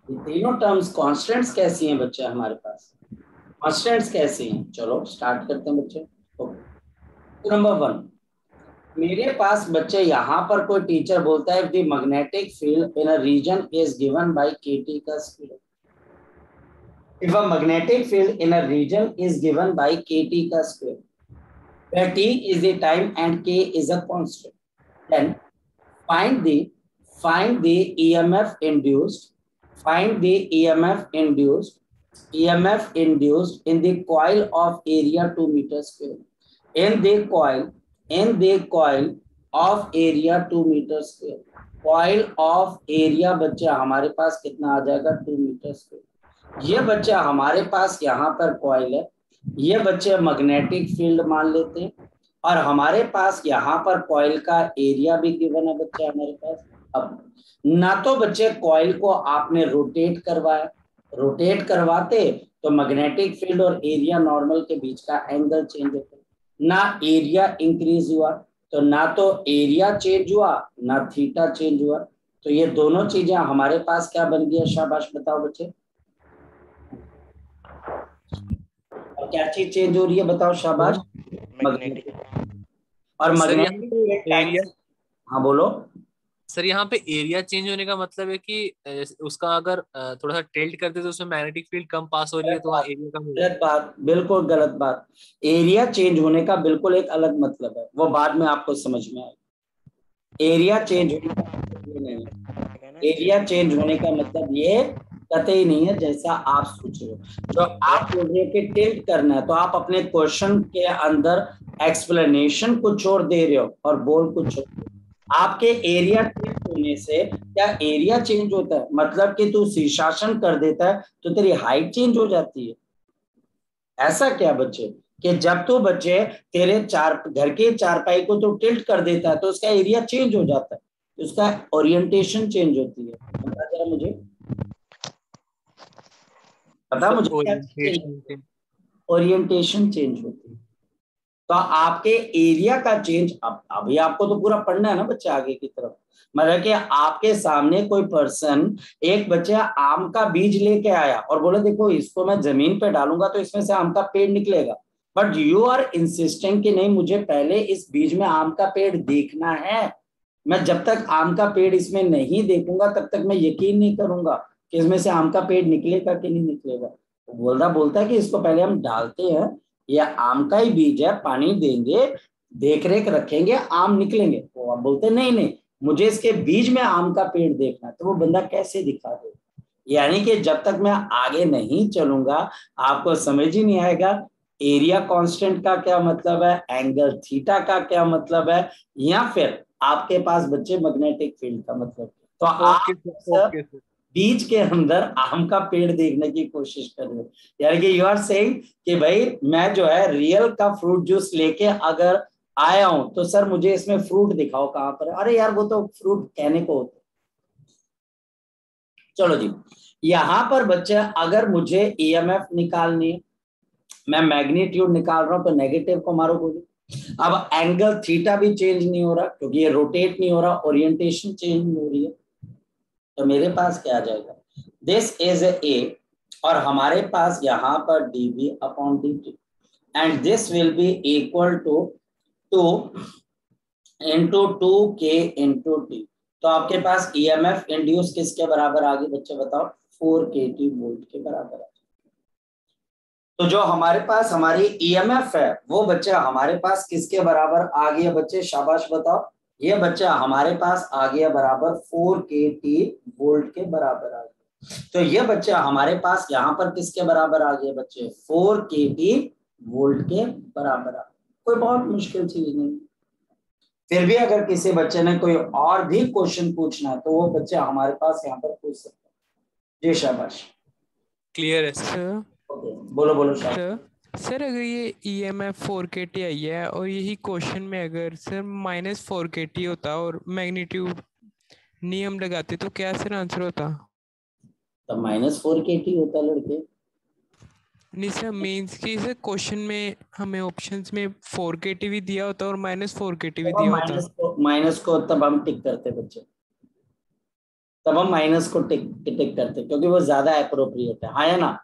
S1: ये तीनों टर्म्स कांस्टेंट्स कैसी हैं बच्चे हमारे पास, कांस्टेंट्स कैसी हैं? चलो स्टार्ट करते हैं बच्चे। नंबर 1, मेरे पास बच्चे यहाँ पर कोई टीचर बोलता है the magnetic field in a region is given by KT का square. If a magnetic field in a region is given by KT का square, where t is the time and k is a constant, then find the EMF induced, find the EMF induced in the coil of area 2 meter square, in the coil of area 2 meter square, coil of area बच्चे हमारे पास कितना आ जाएगा 2 metre square. ये बच्चा हमारे पास यहाँ पर coil है, ये बच्चे मैग्नेटिक फील्ड मान लेते हैं और हमारे पास यहाँ पर कॉइल का एरिया भी गिवन है बच्चे हमारे पास। अब ना तो बच्चे कॉइल को आपने रोटेट करवाया, रोटेट करवाते तो मैग्नेटिक फील्ड और एरिया नॉर्मल के बीच का एंगल चेंज होता, ना एरिया इंक्रीज हुआ, तो ना तो एरिया चेंज हुआ ना थीटा चेंज हुआ। तो ये दोनों चीजें हमारे पास क्या बन गया, शाबाश बताओ बच्चे। और क्या चीज चेंज हो रही है बताओ, शाबाश। मैग्नेटिक और मैग्नेटिक एरिया। हाँ बोलो
S2: सर यहाँ पे एरिया चेंज होने का मतलब है कि उसका अगर थोड़ा सा टिल्ट करते तो उसमें मैग्नेटिक फील्ड कम पास हो रही है तो वहाँ एरिया कम हो रहा है।
S1: गलत बात, बिल्कुल गलत बात। एरिया चेंज होने का बिल्कुल एक अलग मतलब है, वो बाद में आपको समझ में आएगा। एरिया चेंज होने का मतलब नहीं है, एरिया चेंज होने का मतलब ये कतई नहीं है जैसा आप सोच रहे हो। जो आप बोल रहे हो कि टिल्ट करना है, तो आप अपने क्वेश्चन के अंदर एक्सप्लेनेशन कुछ छोड़ दे रहे हो और बोल कुछ छोड़। आपके एरिया टिल्ट होने से क्या एरिया चेंज होता है? मतलब कि तू शीर्षासन कर देता है तो तेरी हाइट चेंज हो जाती है। ऐसा क्या बच्चे कि जब तो बच्चे तेरे घर के चारपाई को तो टिल्ट कर देता है तो उसका एरिया चेंज हो जाता है, तो उसका ओरिएंटेशन चेंज होती है। बता जरा मुझे, पता मुझे क्या ओरिएंटेशन चेंज होती है। तो आपके एरिया का चेंज, अब अभी आपको तो पूरा पढ़ना है ना बच्चे आगे की तरफ। मतलब कि आपके सामने कोई पर्सन, एक बच्चा आम का बीज लेके आया और बोला देखो इसको मैं जमीन पे डालूंगा तो इसमें से आम का पेड़ निकलेगा, बट यू आर इंसिस्टिंग कि नहीं मुझे पहले इस बीज में आम का पेड़ देखना है, मैं जब तक आम का पेड़ इसमें नहीं देखूंगा तब तक मैं यकीन नहीं करूंगा कि इसमें से आम का पेड़ निकलेगा कि नहीं निकलेगा। बोलता है कि इसको पहले हम डालते हैं, यह आम का ही बीज है, पानी देंगे, देख रेख रखेंगे, आम निकलेंगे। वो आप बोलते नहीं नहीं मुझे इसके बीज में आम का पेड़ देखना है, तो वो बंदा कैसे दिखा दे। यानी कि जब तक मैं आगे नहीं चलूंगा आपको समझ ही नहीं आएगा एरिया कांस्टेंट का क्या मतलब है, एंगल थीटा का क्या मतलब है, या फिर आपके पास बच्चे मैग्नेटिक फील्ड का मतलब। तो आप बीज के अंदर आम का पेड़ देखने की कोशिश कर रहे हो, यानी कि यू आर सेइंग कि भाई मैं जो है रियल का फ्रूट जूस लेके अगर आया हूं तो सर मुझे इसमें फ्रूट दिखाओ कहां पर। अरे यार वो तो फ्रूट कहने को होता। चलो जी, यहां पर बच्चा अगर मुझे ईएमएफ निकालनी है, मैं मैग्नीट्यूड निकाल रहा हूं तो नेगेटिव को मारो गोली। अब एंगल थीटा भी चेंज नहीं हो रहा क्योंकि ये रोटेट नहीं हो रहा, ओरिएंटेशन चेंज नहीं हो रही है, तो मेरे पास क्या आ जाएगा, दिस इज ए, और हमारे पास यहां पर dv upon dt and this will be equal to 2 into 2k into t। तो आपके पास ईएमएफ इंड्यूस किसके बराबर आ गई बच्चे बताओ, 4kT वोल्ट के बराबर है। तो जो हमारे पास हमारी ईएमएफ है वो बच्चा हमारे पास किसके बराबर आ गया बच्चे, शाबाश बताओ। ये बच्चा हमारे पास आ गया बराबर 4kT वोल्ट के बराबर आ गया। तो ये बच्चा हमारे पास यहाँ पर किसके बराबर आ गया बच्चे, 4kT वोल्ट के बराबर आ गया। कोई बहुत मुश्किल चीज नहीं। फिर भी अगर किसी बच्चे ने कोई और भी क्वेश्चन पूछना है तो वो बच्चा हमारे पास यहाँ पर पूछ सकता है। जी शाबाश,
S2: क्लियर है
S6: सर।
S1: ओके बोलो बोलो
S6: सर अगर ये EMF 4kT आई है और यही क्वेश्चन में अगर सर -4kT होता और मैग्नीट्यूड नियम लगाते तो क्या सर आंसर होता?
S1: तो -4kT होता लड़के।
S6: नहीं सर, मीन्स कि सर क्वेश्चन में हमें ऑप्शंस में 4kT भी दिया होता और -4kT भी दिया होता।
S1: माइनस को तब हम टिक करते बच्चे, तब हम माइनस को टिक करते क्योंकि वो ज्यादा अप्रोप्रिएट है, हाँ या ना।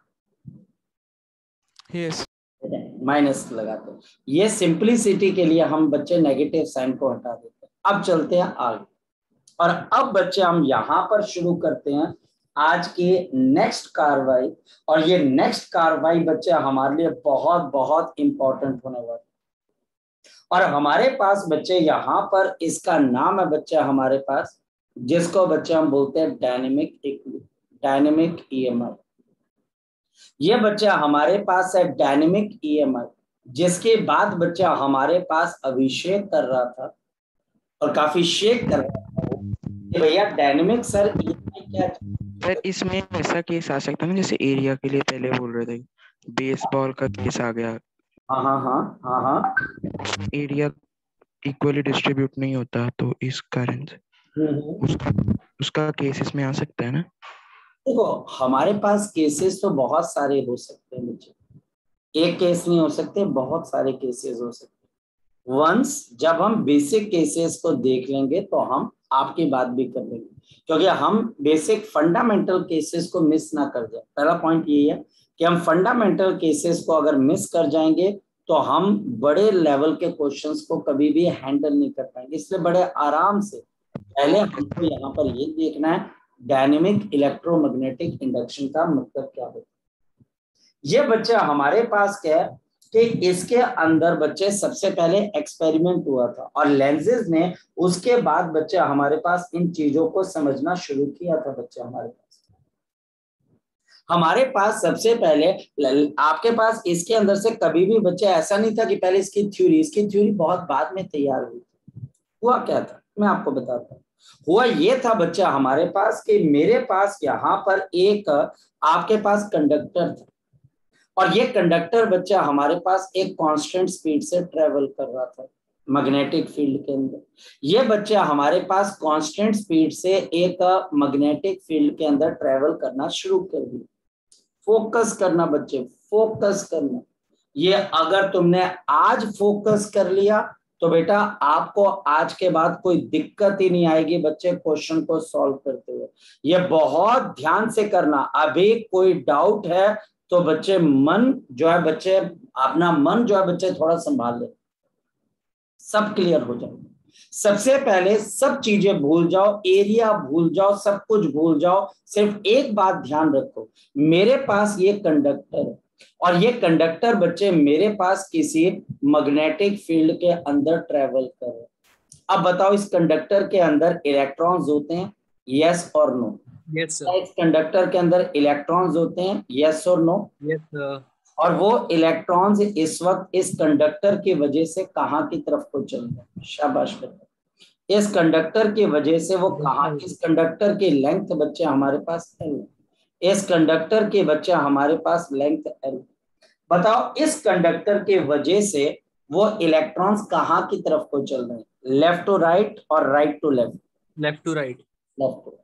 S6: यस।
S1: माइनस लगाते, ये सिंपलिसिटी के लिए हम बच्चे नेगेटिव साइन को हटा देते हैं। अब चलते हैं आगे, और अब बच्चे हम यहाँ पर शुरू करते हैं आज की नेक्स्ट कार्रवाई। और ये नेक्स्ट कार्रवाई बच्चे हमारे लिए बहुत बहुत इंपॉर्टेंट होने वाली। और हमारे पास बच्चे यहाँ पर इसका नाम है बच्चे हमारे पास, जिसको बच्चे हम बोलते हैं डायनेमिक ईएमएफ। ये बच्चा हमारे पास है डायनेमिक ईएमएफ, जिसके बाद बच्चा हमारे पास अभिषेक कर रहा था और काफी शेक कर रहा था भैया डायनेमिक सर क्या
S4: सर इसमें ऐसा केस आ सकता है ना, जैसे एरिया के लिए पहले बोल रहे थे बेसबॉल का केस आ गया।
S1: हाँ हाँ हाँ हाँ हाँ,
S4: एरिया इक्वली डिस्ट्रीब्यूट नहीं होता तो इस कारण उसका केस इसमें आ सकता है ना।
S1: देखो हमारे पास केसेस तो बहुत सारे हो सकते हैं बच्चे, एक केस नहीं हो सकते, बहुत सारे केसेस हो सकते हैं। वंस जब हम बेसिक केसेस को देख लेंगे तो हम आपकी बात भी कर लेंगे, क्योंकि हम बेसिक फंडामेंटल केसेस को मिस ना कर जाए। पहला पॉइंट ये है कि हम फंडामेंटल केसेस को अगर मिस कर जाएंगे तो हम बड़े लेवल के क्वेश्चंस को कभी भी हैंडल नहीं कर पाएंगे। इसलिए बड़े आराम से पहले हमको यहाँ पर ये देखना है डायनेमिक इलेक्ट्रोमैग्नेटिक इंडक्शन का मतलब क्या होता है। ये बच्चा हमारे पास क्या है कि इसके अंदर बच्चे सबसे पहले एक्सपेरिमेंट हुआ था और लेंसेज ने उसके बाद बच्चे हमारे पास इन चीजों को समझना शुरू किया था। बच्चे हमारे पास सबसे पहले आपके पास इसके अंदर से कभी भी बच्चे ऐसा नहीं था कि पहले इसकी थ्योरी बहुत बाद में तैयार हुई थी। हुआ क्या था मैं आपको बताता हूँ। हुआ ये था बच्चा हमारे पास कि मेरे पास यहाँ पर एक आपके पास कंडक्टर था और ये कंडक्टर बच्चा हमारे पास एक कांस्टेंट स्पीड से ट्रेवल कर रहा था मैग्नेटिक फील्ड के अंदर। ये बच्चा हमारे पास कांस्टेंट स्पीड से एक मैग्नेटिक फील्ड के अंदर ट्रेवल करना शुरू कर दिया। फोकस करना बच्चे, फोकस करना। ये अगर तुमने आज फोकस कर लिया तो बेटा आपको आज के बाद कोई दिक्कत ही नहीं आएगी बच्चे क्वेश्चन को सॉल्व करते हुए। ये बहुत ध्यान से करना। अभी कोई डाउट है तो बच्चे मन जो है बच्चे अपना मन जो है बच्चे थोड़ा संभाल ले, सब क्लियर हो जाए। सबसे पहले सब चीजें भूल जाओ, एरिया भूल जाओ, सब कुछ भूल जाओ। सिर्फ एक बात ध्यान रखो, मेरे पास ये कंडक्टर है और ये कंडक्टर बच्चे मेरे पास किसी मैग्नेटिक फील्ड के अंदर ट्रेवल कर रहे हैं। अब बताओ इस कंडक्टर के अंदर इलेक्ट्रॉन्स होते हैं, यस और नो?
S2: Yes sir.
S1: इस कंडक्टर के अंदर इलेक्ट्रॉन्स होते हैं, यस और नो?
S2: Yes sir.
S1: और वो इलेक्ट्रॉन्स इस वक्त इस कंडक्टर की वजह से कहाँ की तरफ को चल रहे हैं? शाबाश बेटा। इस कंडक्टर की वजह से वो कहाँ, इस कंडक्टर की लेंथ बच्चे हमारे पास L, इस कंडक्टर के बच्चे हमारे पास लेंथ L। बताओ इस कंडक्टर के वजह से वो इलेक्ट्रॉन्स कहाँ की तरफ को चल रहे हैं? लेफ्ट टू राइट और right to left?
S2: Left to right.
S1: Left to.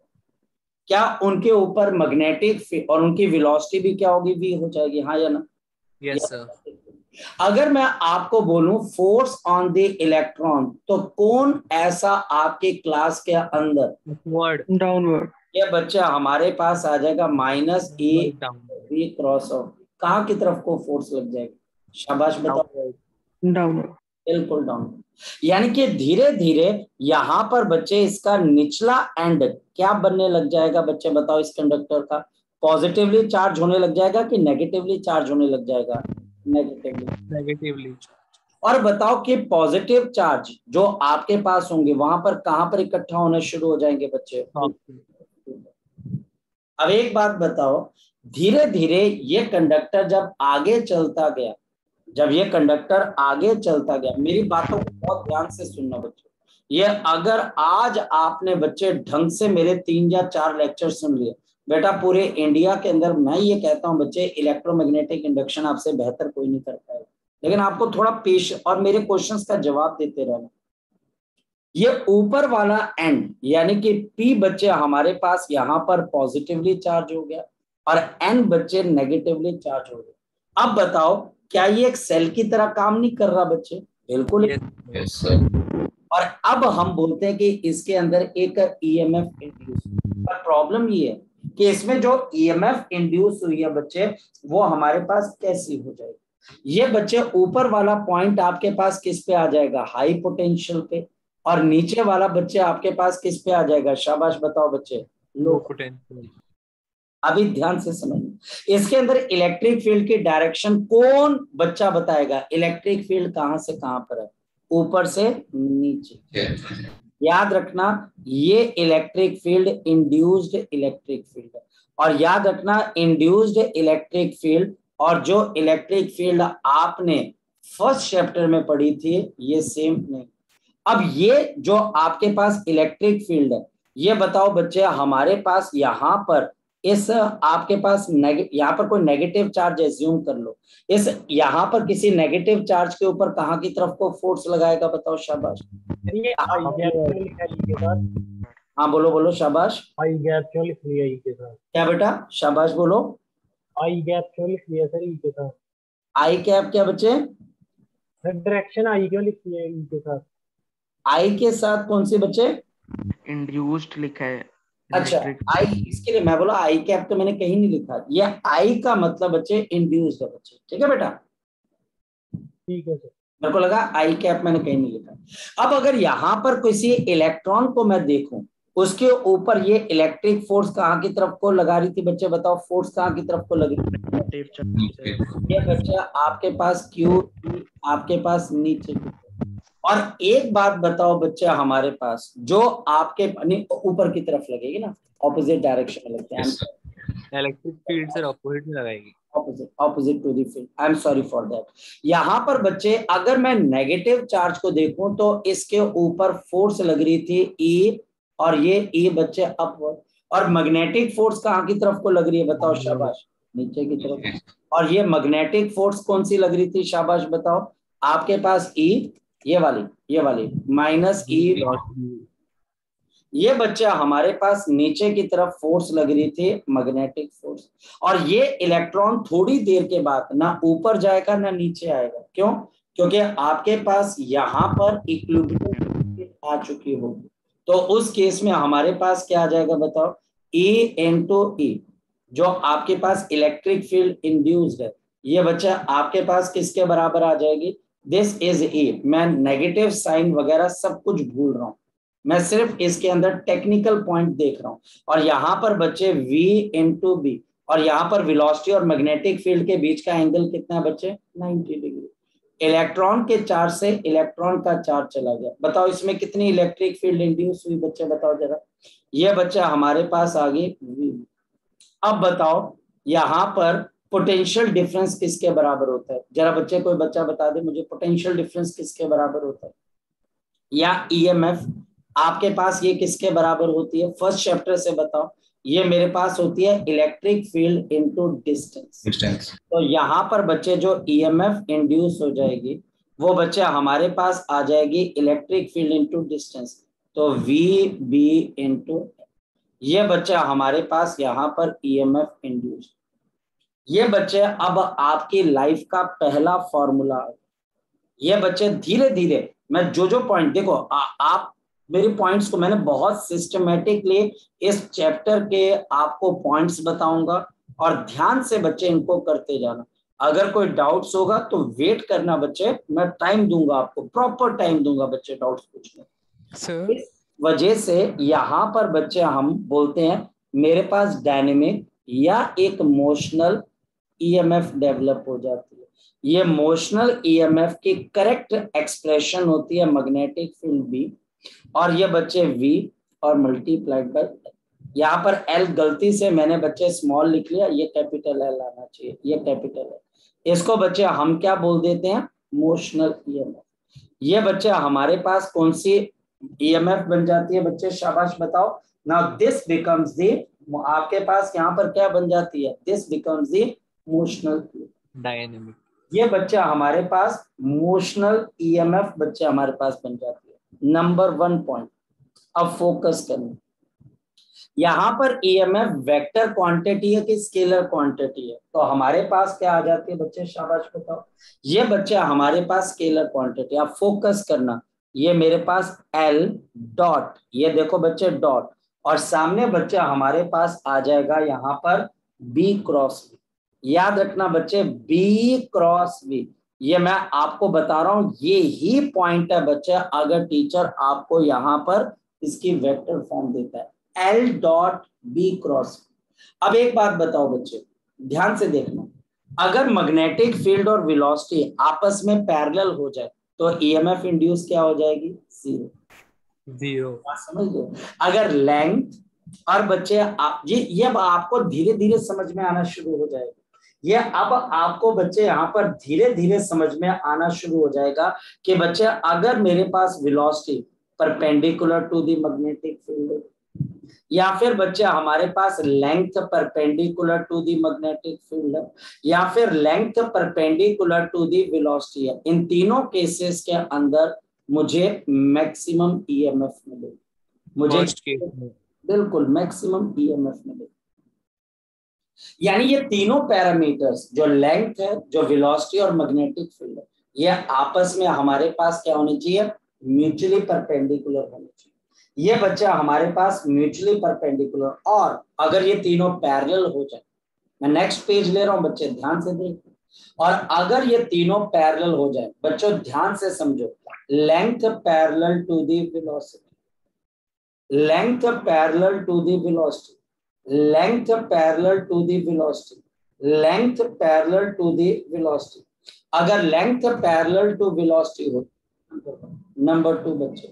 S1: क्या उनके ऊपर मैग्नेटिक और उनकी वेलोसिटी भी क्या होगी? v हो जाएगी, हाँ या ना?
S2: Yes sir.
S1: अगर मैं आपको बोलूं फोर्स ऑन द इलेक्ट्रॉन तो कौन ऐसा आपके क्लास के अंदर?
S2: अपवर्ड।
S4: डाउनवर्ड।
S1: ये बच्चा हमारे पास आ जाएगा minus A B cross of, कहाँ की तरफ को फोर्स लग जाएगा? शाबाश बताओ।
S4: डाउनवर्ड।
S1: बिल्कुल डाउन। यानी कि धीरे धीरे यहाँ पर बच्चे इसका निचला एंड क्या बनने लग जाएगा बच्चे? बताओ इस कंडक्टर का पॉजिटिवली चार्ज होने लग जाएगा कि नेगेटिवली चार्ज होने लग जाएगा?
S2: नेगेटिवली।
S1: और बताओ कि पॉजिटिव चार्ज जो आपके पास होंगे वहां पर कहां पर इकट्ठा होने शुरू हो जाएंगे बच्चे? अब एक बात बताओ, धीरे धीरे ये कंडक्टर जब आगे चलता गया, जब ये कंडक्टर आगे चलता गया, मेरी बातों को बहुत ध्यान से सुनना बच्चों। ये अगर आज आपने बच्चे ढंग से मेरे 3 या 4 लेक्चर सुन लिए बेटा, पूरे इंडिया के अंदर मैं ये कहता हूं बच्चे इलेक्ट्रोमैग्नेटिक इंडक्शन आपसे बेहतर कोई नहीं कर पाएगा। लेकिन आपको थोड़ा पेश और मेरे क्वेश्चंस का जवाब देते रहना। ये ऊपर वाला एंड यानी कि P बच्चे हमारे पास यहाँ पर पॉजिटिवली चार्ज हो गया और N बच्चे नेगेटिवली चार्ज हो गए। अब बताओ क्या ये एक सेल की तरह काम नहीं कर रहा बच्चे? बिल्कुल।
S2: Yes sir.
S1: और अब हम बोलते हैं कि इसके अंदर एक EMF इंड्यूस, पर प्रॉब्लम ये है कि इसमें जो EMF इंड्यूस हुई है बच्चे वो हमारे पास कैसी हो जाएगी? ये बच्चे ऊपर वाला पॉइंट आपके पास किस पे आ जाएगा? हाई पोटेंशियल पे। और नीचे वाला बच्चे आपके पास किस पे आ जाएगा? शाबाश बताओ बच्चे, लो
S2: पोटेंशियल।
S1: अभी ध्यान से समझिए, इसके अंदर इलेक्ट्रिक फील्ड की डायरेक्शन कौन बच्चा बताएगा? इलेक्ट्रिक फील्ड कहां से कहां पर है? ऊपर से नीचे। याद रखना ये electric field induced electric field है। और याद रखना इंड्यूस्ड इलेक्ट्रिक फील्ड और जो इलेक्ट्रिक फील्ड आपने फर्स्ट चैप्टर में पढ़ी थी ये सेम नहीं। अब ये जो आपके पास इलेक्ट्रिक फील्ड है ये बताओ बच्चे हमारे पास यहाँ पर इस आपके पास यहाँ पर कोई नेगेटिव चार्ज एज्यूम कर लो, इस यहाँ पर किसी नेगेटिव चार्ज के ऊपर कहाँ की तरफ को फोर्स लगाएगा? बताओ शाबाश।
S3: ये आई गैप क्यों लिखा है के साथ?
S1: हाँ बोलो बोलो शाबाश।
S3: आई गैप क्यों लिख लिया ई के साथ?
S1: क्या बेटा? शाबाश बोलो।
S3: आई गैप क्यों लिख लिया सर ई के साथ?
S1: आई कैप क्या बच्चे?
S3: सर डायरेक्शन आई क्यों लिख लिया ई के साथ?
S1: आई के साथ कौन सी बच्चे?
S4: इंड्यूस्ड लिखा है।
S1: अच्छा आई, इसके लिए मैं बोला आई कैप तो मैंने कहीं नहीं लिखा। ये आई का मतलब बच्चे इंड्यूस्ड है बच्चे, ठीक है बेटा?
S3: ठीक है सर।
S1: मेरे को लगा आई कैप मैंने कहीं नहीं लिखा। अब अगर यहाँ पर किसी इलेक्ट्रॉन को मैं देखूं उसके ऊपर ये इलेक्ट्रिक फोर्स कहाँ की तरफ को लगा रही थी बच्चे? बताओ फोर्स कहाँ की तरफ को लगी? ये बच्चा आपके पास क्यू, आपके पास नीचे। और एक बात बताओ बच्चा हमारे पास जो आपके ऊपर की तरफ लगेगी ना, ऑपोजिट डायरेक्शन में लगते हैं।
S2: इलेक्ट्रिक फील्ड से ऑपोजिट में लगाएगी।
S1: Opposite to the field. I am sorry for that. यहाँ पर बच्चे अगर मैं नेगेटिव चार्ज को देखूं तो इसके ऊपर फोर्स लग रही थी ई, और ये ई बच्चे अपवर्ड। और मैग्नेटिक फोर्स कहाँ की तरफ को लग रही है? बताओ शाबाश। नीचे की तरफ। और ये मैग्नेटिक फोर्स कौन सी लग रही थी, शाबाश बताओ। आपके पास E, ये वाली माइनस E, ये बच्चा हमारे पास नीचे की तरफ फोर्स लग रही थी, मैग्नेटिक फोर्स। और ये इलेक्ट्रॉन थोड़ी देर के बाद ना ऊपर जाएगा ना नीचे आएगा। क्यों? क्योंकि आपके पास यहाँ पर इक्विलिब्रियम आ चुकी होगी। तो उस केस में हमारे पास क्या आ जाएगा बताओ, E into E, जो आपके पास इलेक्ट्रिक फील्ड इंड्यूस्ड है, ये बच्चा आपके पास किसके बराबर आ जाएगी, दिस इज E। मैं नेगेटिव साइन वगैरह सब कुछ भूल रहा हूं, मैं सिर्फ इसके अंदर टेक्निकल पॉइंट देख रहा हूं। और यहां पर बच्चे V into B, और यहां पर वेलोसिटी और मैग्नेटिक फील्ड के बीच का एंगल कितना है बच्चे, 90 डिग्री। इलेक्ट्रॉन के चार्ज से इलेक्ट्रॉन का चार्ज चला गया। बताओ इसमें कितनी इलेक्ट्रिक फील्ड इंड्यूस हुई बच्चे, बताओ जरा। ये बच्चा हमारे पास आ गई V। अब बताओ यहां पर पोटेंशियल डिफरेंस किसके बराबर होता है, जरा बच्चे कोई बच्चा बता दे मुझे, पोटेंशियल डिफरेंस किसके बराबर होता है, या EMF आपके पास ये किसके बराबर होती है, फर्स्ट चैप्टर से बताओ। ये मेरे पास होती है इलेक्ट्रिक फील्ड इनटू डिस्टेंस। तो यहाँ पर बच्चे जो EMF इंड्यूस हो जाएगी वो बच्चे हमारे पास आ जाएगी इलेक्ट्रिक फील्ड इनटू डिस्टेंस, तो VB इनटू, ये बच्चा हमारे पास यहाँ पर EMF इंड्यूस। ये बच्चे अब आपकी लाइफ का पहला फॉर्मूला है। ये बच्चे धीरे धीरे मैं जो पॉइंट देखो, आप मेरे पॉइंट्स को मैंने बहुत सिस्टमेटिकली इस चैप्टर के आपको पॉइंट्स बताऊंगा, और ध्यान से बच्चे इनको करते जाना। अगर कोई डाउट्स होगा तो वेट करना बच्चे, मैं टाइम दूंगा आपको, प्रॉपर टाइम दूंगा बच्चे डाउट्स पूछने। इस वजह से यहाँ पर बच्चे हम बोलते हैं मेरे पास डायनेमिक या एक मोशनल EMF डेवलप हो जाती है। ये मोशनल EMF की करेक्ट एक्सप्रेशन होती है मैग्नेटिक फील्ड B, और ये बच्चे V और मल्टीप्लाइड बाय, यहाँ पर L गलती से मैंने बच्चे स्मॉल लिख लिया, ये कैपिटल L आना चाहिए, ये कैपिटल है। इसको बच्चे हम क्या बोल देते हैं, मोशनल EMF। ये बच्चे हमारे पास कौन सी EMF बन जाती है बच्चे, शाबाश बताओ। नाउ दिस बिकम्स दी, आपके पास यहाँ पर क्या बन जाती है, this becomes the motional
S2: dynamic. ये
S1: बच्चा हमारे पास मोशनल EMF बच्चे हमारे पास बन जाती है। नंबर 1 पॉइंट, अब फोकस करना। यहाँ पर EMF वेक्टर क्वांटिटी है कि स्केलर क्वांटिटी है, तो हमारे पास क्या आ जाती है बच्चे, शाबाश बताओ। ये बच्चा हमारे पास स्केलर क्वांटिटी, आप फोकस करना। ये मेरे पास L डॉट, ये देखो बच्चे डॉट, और सामने बच्चा हमारे पास आ जाएगा यहाँ पर B क्रॉस V। याद रखना बच्चे B क्रॉस V, ये मैं आपको बता रहा हूं, ये ही पॉइंट है बच्चे अगर टीचर आपको यहाँ पर इसकी वेक्टर फॉर्म देता है, L डॉट B क्रॉस। अब एक बात बताओ बच्चे, ध्यान से देखना, अगर मैग्नेटिक फील्ड और वेलोसिटी आपस में पैरेलल हो जाए तो EMF इंड्यूस क्या हो जाएगी, 0। समझ लो। अगर लेंथ और बच्चे ये अब आपको धीरे धीरे समझ में आना शुरू हो जाएगा। ये अब आपको बच्चे यहाँ पर धीरे धीरे समझ में आना शुरू हो जाएगा कि बच्चे अगर मेरे पास velocity perpendicular to the magnetic field, या फिर बच्चे हमारे पास length perpendicular to the magnetic field, या फिर length perpendicular to the velocity है, इन तीनों केसेस के अंदर मुझे मैक्सिमम EMF मिलेगी, मुझे बिल्कुल मैक्सिमम EMF मिलेगी। यानी ये तीनों पैरामीटर्स, जो लेंथ है, जो वेलोसिटी और मैग्नेटिक फील्ड है, ये आपस में हमारे पास क्या होनी चाहिए, म्यूचुअली परपेंडिकुलर होनी चाहिए। ये बच्चा हमारे पास म्यूचुअली परपेंडिकुलर, और अगर ये तीनों पैरेलल हो जाए, मैं नेक्स्ट पेज ले रहा हूं बच्चे ध्यान से देखो, और अगर ये तीनों पैरेलल हो जाए बच्चों ध्यान से समझो, length parallel to the velocity, length parallel to the velocity, length parallel to the velocity, length parallel to the velocity। अगर length parallel to velocity हो, नंबर 2 बच्चे,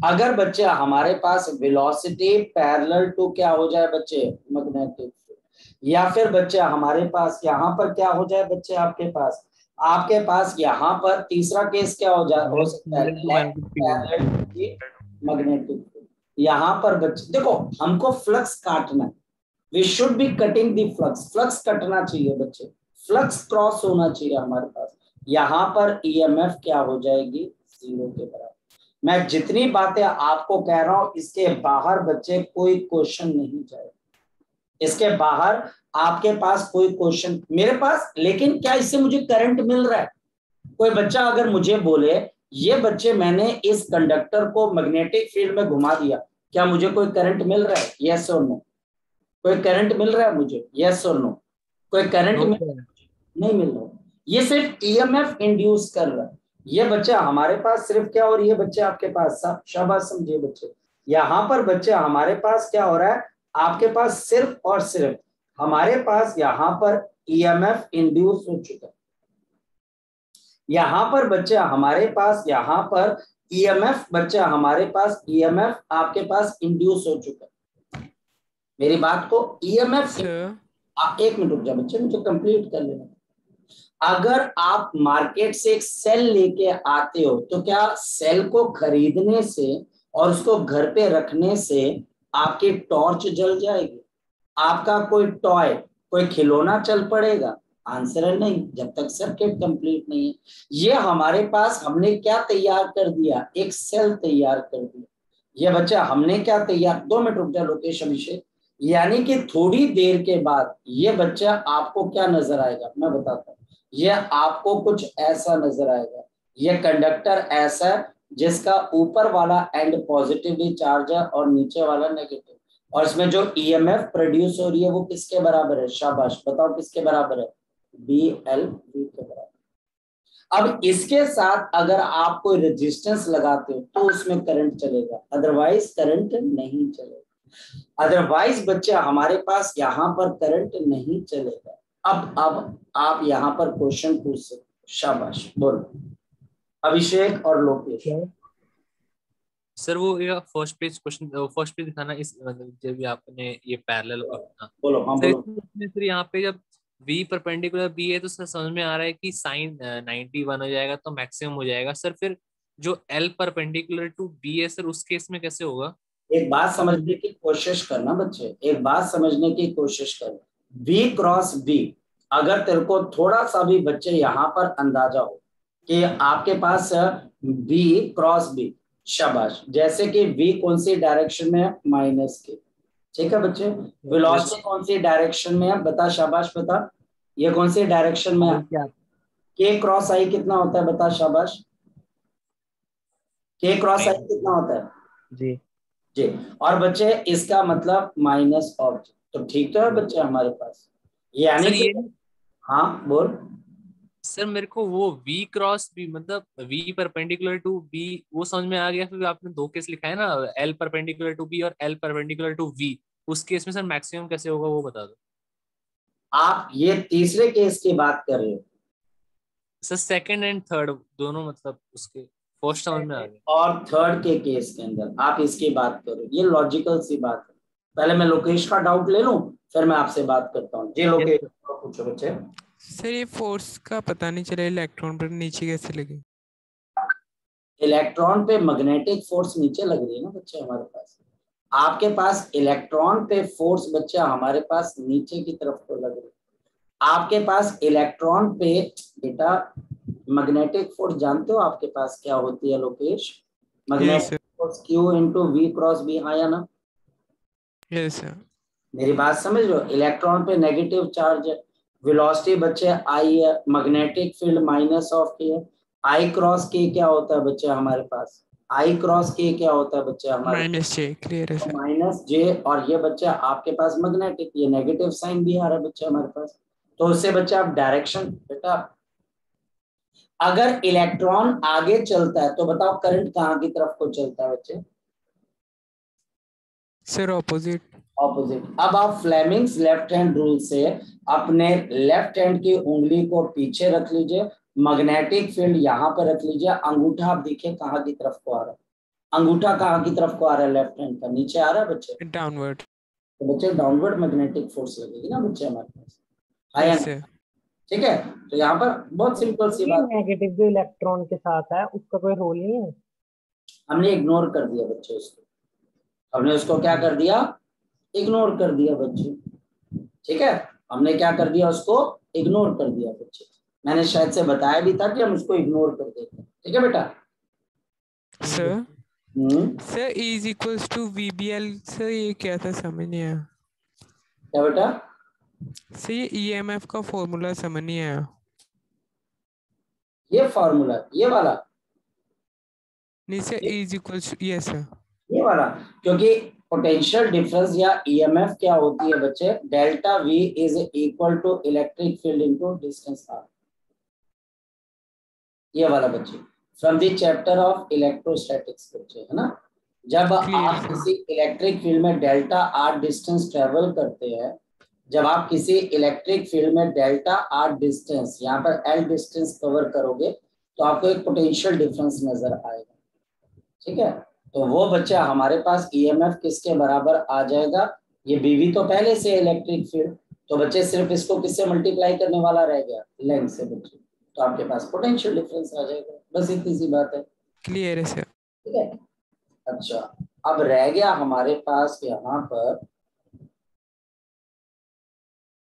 S1: अगर बच्चे हमारे पास velocity parallel to क्या हो जाए बच्चे, मैग्नेटिक, या फिर बच्चे हमारे पास यहाँ पर क्या हो जाए बच्चे, आपके पास यहाँ पर तीसरा केस क्या हो जाए, हो सकता है मैग्नेटिक। यहाँ पर बच्चे देखो हमको फ्लक्स काटना है, we should be cutting the flux, flux कटना चाहिए बच्चे, फ्लक्स क्रॉस होना चाहिए हमारे पास। यहाँ पर ईएमएफ क्या हो जाएगी, 0 के बराबर। मैं जितनी बातें आपको कह रहा हूं इसके बाहर बच्चे कोई क्वेश्चन नहीं जाए, इसके बाहर आपके पास कोई क्वेश्चन मेरे पास, लेकिन क्या इससे मुझे करंट मिल रहा है? कोई बच्चा अगर मुझे बोले ये बच्चे मैंने इस कंडक्टर को मैग्नेटिक फील्ड में घुमा दिया, क्या मुझे कोई करंट मिल रहा है? यस और नो। कोई करंट मिल रहा है मुझे? यस और नो। कोई करंट नहीं मिल रहा। ये सिर्फ ईएमएफ इंड्यूस कर रहा है। ये बच्चा हमारे पास सिर्फ क्या, और ये बच्चे आपके पास, शाबाश समझिए बच्चे, यहाँ पर बच्चे हमारे पास क्या हो रहा है, आपके पास सिर्फ और सिर्फ हमारे पास यहाँ पर ईएमएफ इंड्यूस हो चुका है। यहाँ पर बच्चे हमारे पास, यहाँ पर ईएमएफ बच्चा हमारे पास, ईएमएफ आपके पास इंड्यूस हो चुका है। मेरी बात को ईएमएफ, एक मिनट रुक जा बच्चे, मुझे कंप्लीट कर लेना। अगर आप मार्केट से एक सेल लेके आते हो तो क्या सेल को खरीदने से और उसको घर पे रखने से आपकी टॉर्च जल जाएगी? आपका कोई टॉय, कोई खिलौना चल पड़ेगा? आंसर है नहीं, जब तक सर्किट कंप्लीट नहीं है। ये हमारे पास हमने क्या तैयार कर दिया, एक सेल तैयार कर दिया। ये बच्चा हमने क्या तैयार, 2 मिनट रुक जा लोकेश अभिषेक, यानी कि थोड़ी देर के बाद ये बच्चा आपको क्या नजर आएगा मैं बताता हूँ। ये आपको कुछ ऐसा नजर आएगा, ये कंडक्टर ऐसा है जिसका ऊपर वाला एंड पॉजिटिवली चार्ज है और नीचे वाला नेगेटिव, और इसमें जो ईएमएफ प्रोड्यूस हो रही है वो किसके बराबर है? शाबाश, बताओ किसके बराबर है? BL V के बराबर। अब इसके साथ अगर आप कोई रेजिस्टेंस लगाते हो तो उसमें करंट चलेगा, अदरवाइज करंट नहीं चलेगा। अदरवाइज बच्चे हमारे पास यहाँ पर करंट नहीं चलेगा। अब आप यहाँ पर क्वेश्चन पूछ सकते, शाबाश बोलो अभिषेक और लोकेश।
S2: सर वो ये first page question, first page दिखाना, इस मतलब जब भी आपने ये पैरेलल
S1: बोलो। हाँ
S2: सर,
S1: बोलो।
S2: सर यहाँ पे जब V परपेंडिकुलर B है तो सर समझ में आ रहा है कि साइन 91 हो जाएगा तो मैक्सिमम हो जाएगा। सर फिर जो L परपेंडिकुलर टू B है सर उस केस में कैसे होगा?
S1: एक बात समझने की कोशिश करना बच्चे, एक बात समझने की कोशिश कर, V क्रॉस B, अगर तेरे को थोड़ा सा भी बच्चे यहाँ पर अंदाजा हो कि आपके पास B क्रॉस B, शाबाश, जैसे कि V कौन सी डायरेक्शन में है? माइनस के, ठीक है बच्चे। वेलोसिटी कौन सी डायरेक्शन में है? बता शाबाश, बता ये कौन सी डायरेक्शन में है? K क्रॉस I कितना होता है? बता शाबाश, K क्रॉस I कितना होता है?
S4: जी
S1: जी। और बच्चे इसका मतलब माइनस ऑफ, तो ठीक तो है बच्चे हमारे पास, यानी कि हाँ बोल
S2: सर मेरे को वो V क्रॉस B मतलब V परपेंडिकुलर टू B वो समझ में आ गया। फिर आपने दो केस लिखा है ना, L परपेंडिकुलर टू B और L परपेंडिकुलर टू V, उस केस में सर मैक्सिमम कैसे होगा वो बता दो।
S1: आप ये तीसरे केस की बात कर रहे हो?
S2: सर सेकंड एंड थर्ड दोनों, मतलब उसके फर्स्ट समझ में आ गया
S1: और थर्ड के केस के अंदर आप इसकी बात करो, ये लॉजिकल सी बात है। पहले मैं लोकेश का डाउट ले लूं फिर मैं आपसे बात करता हूँ। जी लोकेश पूछो बच्चे।
S6: सर ये फोर्स का पता नहीं चला, इलेक्ट्रॉन पर नीचे कैसे लगे?
S1: इलेक्ट्रॉन पे मैग्नेटिक फोर्स नीचे लग रही है ना बच्चे हमारे पास, आपके पास इलेक्ट्रॉन पे फोर्स बच्चे हमारे पास नीचे की तरफ को लग रही है। आपके पास इलेक्ट्रॉन पे बेटा मैग्नेटिक फोर्स जानते हो आपके पास क्या होती है Lokesh? Magnetic force Q into V cross B, हाँ या ना?
S6: Yes sir.
S1: मेरी बात समझ लो, इलेक्ट्रॉन पे नेगेटिव चार्ज है, वेलोसिटी बच्चे I है, magnetic field minus of K है। I क्रॉस K क्या होता है बच्चे हमारे पास? I क्रॉस K क्या होता है बच्चे हमारे?
S6: माइनस J, क्लियर है सर।
S1: माइनस J, और ये बच्चा आपके पास मैग्नेटिक, ये नेगेटिव साइन भी आ रहा है बच्चे हमारे पास, तो उससे बच्चे आप डायरेक्शन, बेटा अगर इलेक्ट्रॉन आगे चलता है तो बताओ करंट कहाँ की तरफ को चलता है बच्चे?
S6: Sir opposite.
S1: ऑपोजिट। अब आप फ्लेमिंग्स लेफ्ट हैंड रूल से अपने लेफ्ट हैंड की उंगली को पीछे रख लीजिए, मैग्नेटिक फील्ड यहाँ पर रख लीजिए, अंगूठा आप देखिए कहाँ की तरफ को आ रहा है, अंगूठा कहाँ की तरफ को आ रहा है? लेफ्ट हैंड का नीचे आ रहा है बच्चे,
S6: डाउनवर्ड।
S1: तो बच्चे डाउनवर्ड मैग्नेटिक फोर्स लगेगी ना बच्चे हमारे पास,
S6: यस
S1: ठीक है। तो यहाँ पर बहुत सिंपल सी बात,
S3: नेगेटिव जो इलेक्ट्रॉन के साथ है उसका कोई रोल नहीं है?
S1: हमने इग्नोर कर दिया बच्चे उसको, हमने उसको क्या कर दिया? इग्नोर कर दिया बच्चे। ठीक है, हमने क्या कर दिया, उसको इग्नोर कर दिया बच्चे। मैंने शायद से बताया भी था कि हम उसको इग्नोर कर देते हैं। ठीक है बेटा।
S6: Sir sir E is equals to VBL, sir ये क्या था समझ नहीं आया।
S1: क्या बेटा?
S6: सर ये EMF का फॉर्मूला समझ नहीं आया।
S1: ये फॉर्मूला, ये वाला,
S6: नहीं sir E is equals to, yes sir,
S1: ये वाला, क्योंकि पोटेंशियल डिफरेंस या ईएमएफ क्या होती है बच्चे, delta V is equal to electric field into distance r। ये वाला बच्चे from the chapter of electrostatics बच्चे, है ना। जब आप किसी इलेक्ट्रिक फील्ड में डेल्टा r डिस्टेंस ट्रेवल करते हैं, जब आप किसी इलेक्ट्रिक फील्ड में डेल्टा r डिस्टेंस, यहाँ पर L डिस्टेंस कवर करोगे तो आपको एक पोटेंशियल डिफरेंस नजर आएगा। ठीक है, तो वो बच्चा हमारे पास ईएमएफ किसके बराबर आ जाएगा, ये बीवी तो पहले से इलेक्ट्रिक फील्ड, तो बच्चे सिर्फ इसको किससे मल्टीप्लाई करने वाला रह गया, लेंथ से बच्चे, तो आपके पास पोटेंशियल डिफरेंस आ जाएगा। बस इतनी सी बात है।
S6: क्लियर है सर।
S1: ठीक है, अच्छा अब रह गया हमारे पास यहाँ पर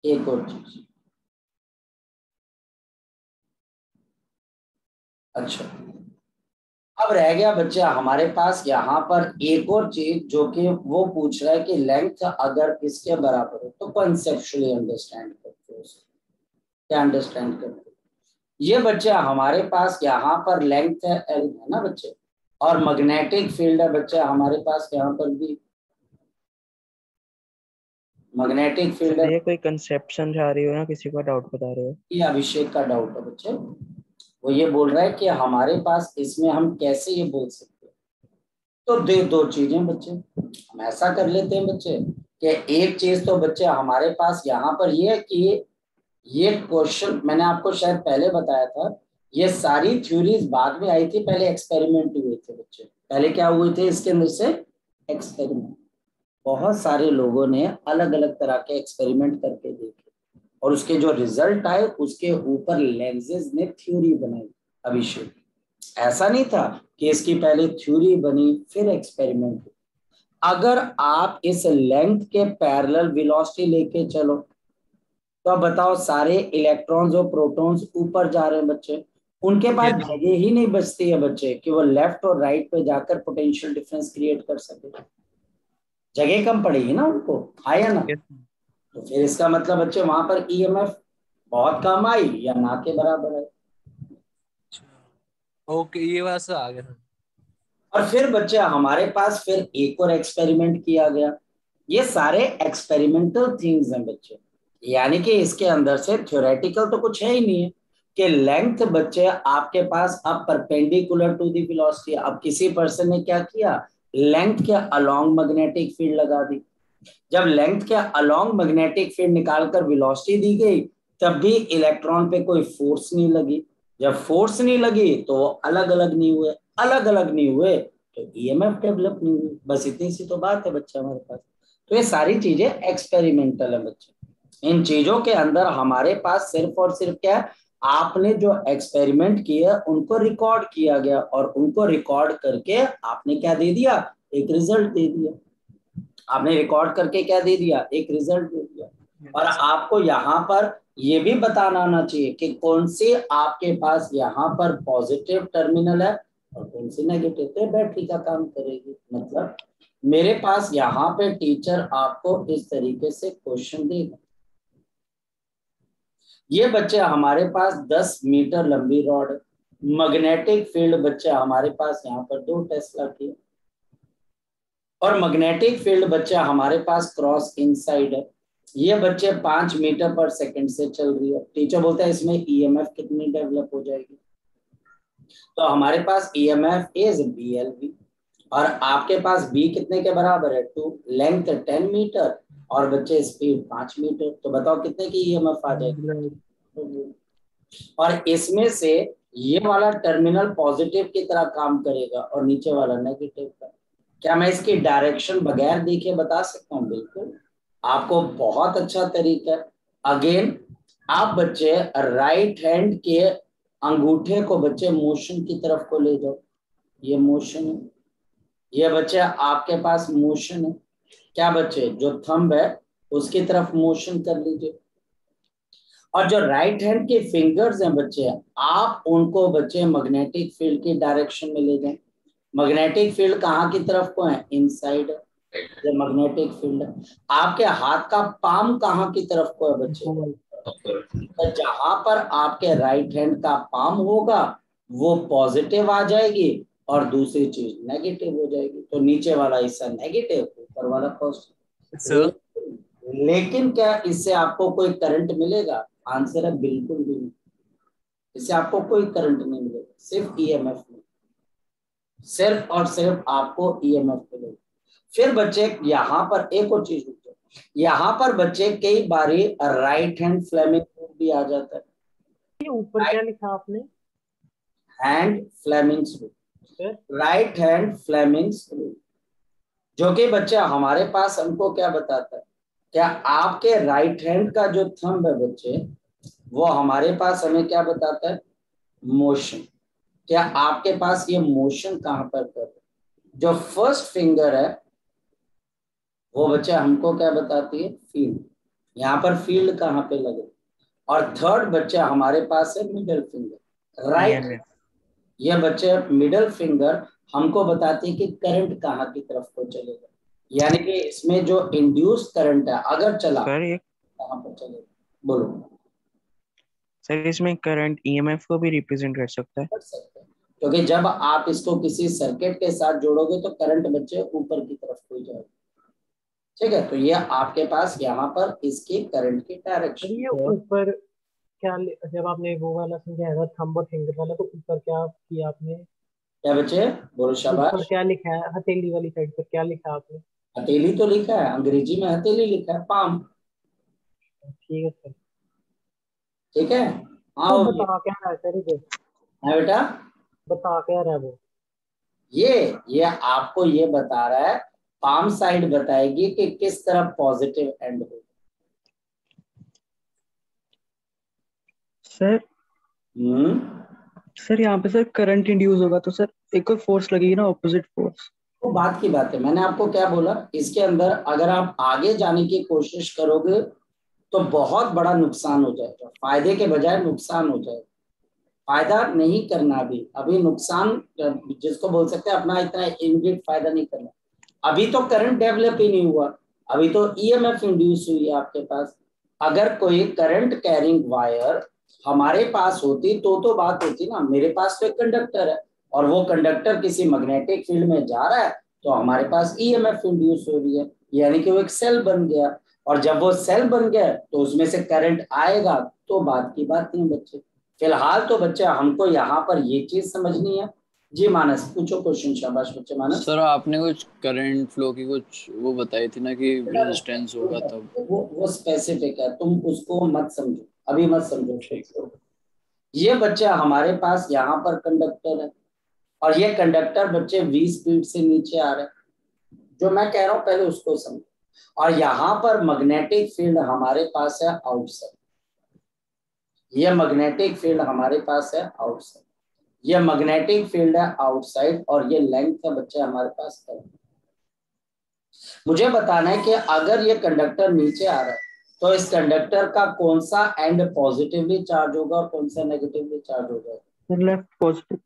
S1: एक और चीज। अच्छा अब रह गया बच्चा हमारे पास यहाँ पर एक और चीज, जो कि वो पूछ रहा है कि लेंथ अगर इसके बराबर हो तो कॉन्सेप्चुअली अंडरस्टैंड करते हो, क्या अंडरस्टैंड करते हो। ये बच्चा हमारे पास यहाँ पर लेंथ है L, है ना बच्चे, और मैग्नेटिक फील्ड है बच्चा हमारे पास यहाँ पर भी मैग्नेटिक फील्ड है।
S4: ये कोई कंसेप्ट समझा रही हो ना, किसी का डाउट बता रहे हो?
S1: ये अभिषेक का डाउट है बच्चे, वो ये बोल रहा है कि हमारे पास इसमें हम कैसे ये बोल सकते हैं। तो दो चीजें बच्चे, हम ऐसा कर लेते हैं बच्चे कि एक चीज तो बच्चे हमारे पास यहाँ पर ये है कि ये क्वेश्चन मैंने आपको शायद पहले बताया था, ये सारी थ्योरीज बाद में आई थी, पहले एक्सपेरिमेंट हुए थे बच्चे। पहले क्या हुए थे इसके अंदर से एक्सपेरिमेंट, बहुत सारे लोगों ने अलग अलग तरह के एक्सपेरिमेंट करके देखे और उसके जो रिजल्ट आए उसके ऊपर लेंसेज ने थ्योरी बनाई। अभिषेक ऐसा नहीं था कि इसकी पहले थ्योरी बनी फिर एक्सपेरिमेंट। अगर आप इस लेंथ के पैरेलल वेलोसिटी लेके चलो तो अब बताओ, सारे इलेक्ट्रॉन्स और प्रोटॉन्स ऊपर जा रहे हैं बच्चे, उनके पास जगह ही नहीं बचती है बच्चे कि वो लेफ्ट और राइट पे जाकर पोटेंशियल डिफरेंस क्रिएट कर सके, जगह कम पड़ेगी ना उनको, है या ना। तो फिर इसका मतलब बच्चे वहां पर ईएमएफ बहुत कम आई या ना के बराबर है।
S2: ओके, ये बात से आ गया।
S1: और फिर बच्चे हमारे पास फिर एक और एक्सपेरिमेंट किया गया। ये सारे एक्सपेरिमेंटल थिंग्स हैं बच्चे, यानी कि इसके अंदर से थ्योरेटिकल तो कुछ है ही नहीं है कि लेंथ बच्चे आपके पास अब परपेंडिकुलर टू द वेलोसिटी। अब किसी पर्सन ने क्या किया, लेंथ के अलोंग मैग्नेटिक फील्ड लगा दी। जब लेंथ के अलोंग मैग्नेटिक फील्ड निकालकर वेलोसिटी दी गई तब भी इलेक्ट्रॉन पे कोई फोर्स नहीं लगी। जब फोर्स नहीं लगी तो अलग अलग नहीं हुए, अलग अलग नहीं हुए तो ईएमएफ डेवलप नहीं हुई। बस इतनी सी तो बात है बच्चा हमारे पास। तो ये सारी चीजें एक्सपेरिमेंटल है बच्चे। इन चीजों के अंदर हमारे पास सिर्फ और सिर्फ क्या है, आपने जो एक्सपेरिमेंट किया उनको रिकॉर्ड किया गया और उनको रिकॉर्ड करके आपने क्या दे दिया, एक रिजल्ट दे दिया। आपने रिकॉर्ड करके क्या दे दिया, एक रिजल्ट दे दिया। और आपको यहाँ पर ये भी बताना आना चाहिए कि कौन सी आपके पास यहाँ पर पॉजिटिव टर्मिनल है और कौन सी नेगेटिव, तो बैटरी का काम करेगी। मतलब मेरे पास यहाँ पे टीचर आपको इस तरीके से क्वेश्चन देगा, ये बच्चे हमारे पास 10 मीटर लंबी रॉड, मैग्नेटिक फील्ड बच्चे हमारे पास यहाँ पर 2 टेस्ला की, और मैग्नेटिक फील्ड बच्चा हमारे पास क्रॉस इनसाइड है। ये बच्चे 5 मीटर पर सेकंड से चल रही है। टीचर बोलता है इसमें ईएमएफ कितनी डेवलप हो जाएगी, तो हमारे पास ईएमएफ इज BLV और आपके पास B कितने के बराबर है 2, लेंथ 10 मीटर और बच्चे स्पीड 5 मीटर, तो बताओ कितने की ईएमएफ आ जाएगी। और इसमें से ये वाला टर्मिनल पॉजिटिव की तरह काम करेगा और नीचे वाला नेगेटिव का। क्या मैं इसकी डायरेक्शन बगैर देखे बता सकता हूँ? बिल्कुल, आपको बहुत अच्छा तरीका है। अगेन आप बच्चे राइट हैंड के अंगूठे को बच्चे मोशन की तरफ को ले जाओ, ये मोशन है, ये बच्चे आपके पास मोशन है। क्या बच्चे, जो थंब है उसकी तरफ मोशन कर लीजिए। और जो राइट हैंड के फिंगर्स हैं बच्चे, आप उनको बच्चे मैग्नेटिक फील्ड की डायरेक्शन में ले जाएं। मैग्नेटिक फील्ड कहाँ की तरफ को है? इनसाइड। ये मैग्नेटिक फील्ड है। आपके हाथ का पाम कहाँ की तरफ को है बच्चे? तो जहां पर आपके राइट हैंड का पाम होगा वो पॉजिटिव आ जाएगी और दूसरी चीज नेगेटिव हो जाएगी। तो नीचे वाला हिस्सा नेगेटिव, ऊपर वाला पॉजिटिव। लेकिन क्या इससे आपको कोई करंट मिलेगा? आंसर है बिल्कुल भी नहीं। इससे आपको कोई करंट नहीं मिलेगा, सिर्फ ईएमएफ मिलेगा, सिर्फ और सिर्फ आपको ईएमएफ मिलेगा। फिर बच्चे यहाँ पर एक और चीज, यहाँ पर बच्चे कई बारी राइट हैंड फ्लेमिंग भी आ जाता है।
S3: ये ऊपर क्या लिखा आपने?
S1: Hand Fleming's rule, right hand Fleming's rule, जो कि बच्चे हमारे पास हमको क्या बताता है? क्या आपके राइट हैंड का जो थंब है बच्चे, वो हमारे पास हमें क्या बताता है? मोशन। क्या आपके पास ये मोशन कहां पर कर रहा है? जो फर्स्ट फिंगर है वो बच्चे हमको क्या बताती है? फील्ड। यहाँ पर फील्ड कहाँ पे लगे? और थर्ड बच्चे हमारे पास है मिडिल फिंगर, राइट। ये बच्चे मिडिल फिंगर हमको बताती है कि करंट कहाँ की तरफ को चलेगा, यानी कि इसमें जो इंड्यूस करंट है अगर चला कहाँ पर चलेगा। बोलो
S4: सर, इसमें करंट ईएमएफ को भी रिप्रेजेंट कर सकता है?
S1: कर सकते हैं, क्योंकि जब आप इसको किसी सर्किट के साथ जोड़ोगे तो करंट बच्चे ऊपर की तरफ को जाएगा। ठीक है, तो ये आपके पास यहाँ पर इसकी करंट की डायरेक्शन।
S3: ये ऊपर क्या जब आपने वो वाला समझाया था थंब और फिंगर वाला, तो ऊपर क्या किया आपने?
S1: क्या बच्चे? बोलो शाबाश।
S3: ऊपर क्या लिखा है? हथेली वाली साइड पर क्या लिखा आपने?
S1: हथेली तो लिखा है, अंग्रेजी में हथेली लिखा है, पाम।
S3: ठीक है सर।
S1: ठीक है। हाँ
S3: तो बता क्या रहा है सर इधर?
S1: हाँ बेटा,
S3: बता क्या रहा है वो?
S1: ये आपको ये बता रहा है, पाम साइड बताएगी कि किस तरफ पॉजिटिव एंड होगा।
S7: सर सर यहाँ पे सर करंट इंड्यूस होगा तो सर एक कोई फोर्स लगेगी ना, ऑपोजिट फोर्स।
S1: वो बात की बात है, मैंने आपको क्या बोला, इसके अंदर अगर आप आगे जाने की कोशिश करोगे तो बहुत बड़ा नुकसान हो जाएगा, फायदे के बजाय नुकसान हो जाएगा। फायदा नहीं करना, अभी नुकसान जिसको बोल सकते हैं अपना इतना इमीडिएट फायदा नहीं करना। अभी तो करंट डेवलप ही नहीं हुआ, अभी तो ईएमएफ इंड्यूस हुई है आपके पास। अगर कोई करंट कैरिंग वायर हमारे पास होती तो बात होती ना। मेरे पास तो एक कंडक्टर है और वो कंडक्टर किसी मैग्नेटिक फील्ड में जा रहा है तो हमारे पास ईएमएफ इंड्यूस हो रही है, यानी कि वो एक सेल बन गया। और जब वो सेल बन गया तो उसमें से करंट आएगा, तो बात की बात नहीं बच्चे। फिलहाल तो बच्चे हमको यहाँ पर ये चीज समझनी है। जी मानस, पूछो क्वेश्चन। शाबाश बच्चे। मानस
S5: सर, आपने कुछ करंट फ्लो की कुछ वो बताई थी ना कि रेजिस्टेंस होगा तब।
S1: वो स्पेसिफिक है, तुम उसको मत समझो, अभी मत समझो। ये बच्चे हमारे पास यहाँ पर कंडक्टर है और ये कंडक्टर बच्चे 20 स्पीड से नीचे आ रहे हैं। जो मैं कह रहा हूँ पहले उसको समझो। और यहाँ पर मैग्नेटिक फील्ड हमारे पास है आउटसाइड, ये मैग्नेटिक फील्ड हमारे पास है आउटसाइड, ये मैग्नेटिक फील्ड है आउटसाइड और ये लेंथ का बच्चा हमारे पास है। मुझे बताना है कि अगर ये कंडक्टर नीचे आ रहा है तो इस कंडक्टर का कौन सा एंड पॉजिटिवली चार्ज होगा और कौन सा नेगेटिवली चार्ज होगा?
S7: Left positive.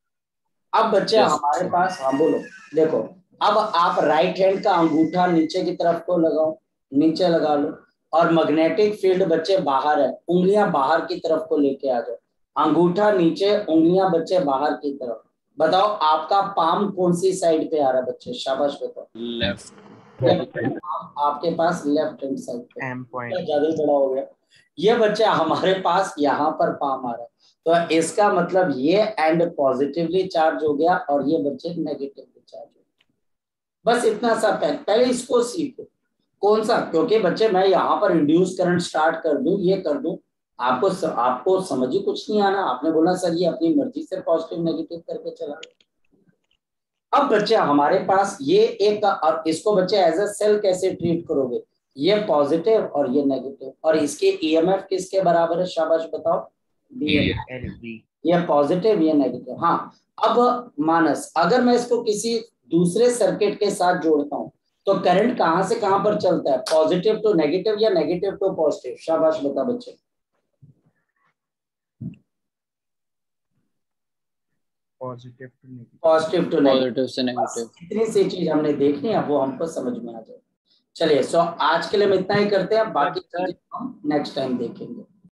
S1: अब बच्चे हमारे पास, हाँ बोलो, देखो अब आप राइट हैंड का अंगूठा नीचे की तरफ को लगाओ, नीचे लगा लो, और मैग्नेटिक फील्ड बच्चे बाहर है, उंगलियां बाहर की तरफ को लेके आ जाओ, अंगूठा नीचे, उंगलियां बच्चे बाहर की तरफ। बताओ आपका पाम कौन सी साइड पे आ रहा है बच्चे? शाबाश बताओ।
S5: लेफ्ट।
S1: आपके पास लेफ्ट हैंड साइड पे।
S4: एम पॉइंट
S1: ज्यादा बड़ा हो गया। ये बच्चे हमारे पास यहाँ पर पाम आ रहा है, तो इसका मतलब ये एंड पॉजिटिवली चार्ज हो गया और ये बच्चे नेगेटिवली चार्ज हो गया। बस इतना सा पहले इसको सीखो कौन सा, क्योंकि बच्चे मैं यहाँ पर इंड्यूस करंट स्टार्ट कर दूं, ये कर दूं, आपको समझ ही कुछ नहीं आना। आपने बोला सर ये अपनी मर्जी से पॉजिटिव नेगेटिव करके चला। अब बच्चे हमारे पास ये एक, और इसको बच्चे एज ए सेल कैसे ट्रीट करोगे? ये पॉजिटिव और ये नेगेटिव, और इसके ईएमएफ किसके बराबर है? शाबाश बताओ। ये पॉजिटिव ये नेगेटिव। हाँ, अब मानस, अगर मैं इसको किसी दूसरे सर्किट के साथ जोड़ता हूँ तो करंट कहां से कहां पर चलता है, पॉजिटिव टू नेगेटिव या नेगेटिव टू पॉजिटिव? शाबाश बता बच्चे।
S4: Positive to negative.
S1: Positive to negative.
S5: Positive से नेगेटिव।
S1: इतनी सी चीज हमने देखनी है, वो हमको समझ में आ जाए। चलिए, सो आज के लिए हम इतना ही करते हैं, बाकी चीजें हम नेक्स्ट टाइम देखेंगे।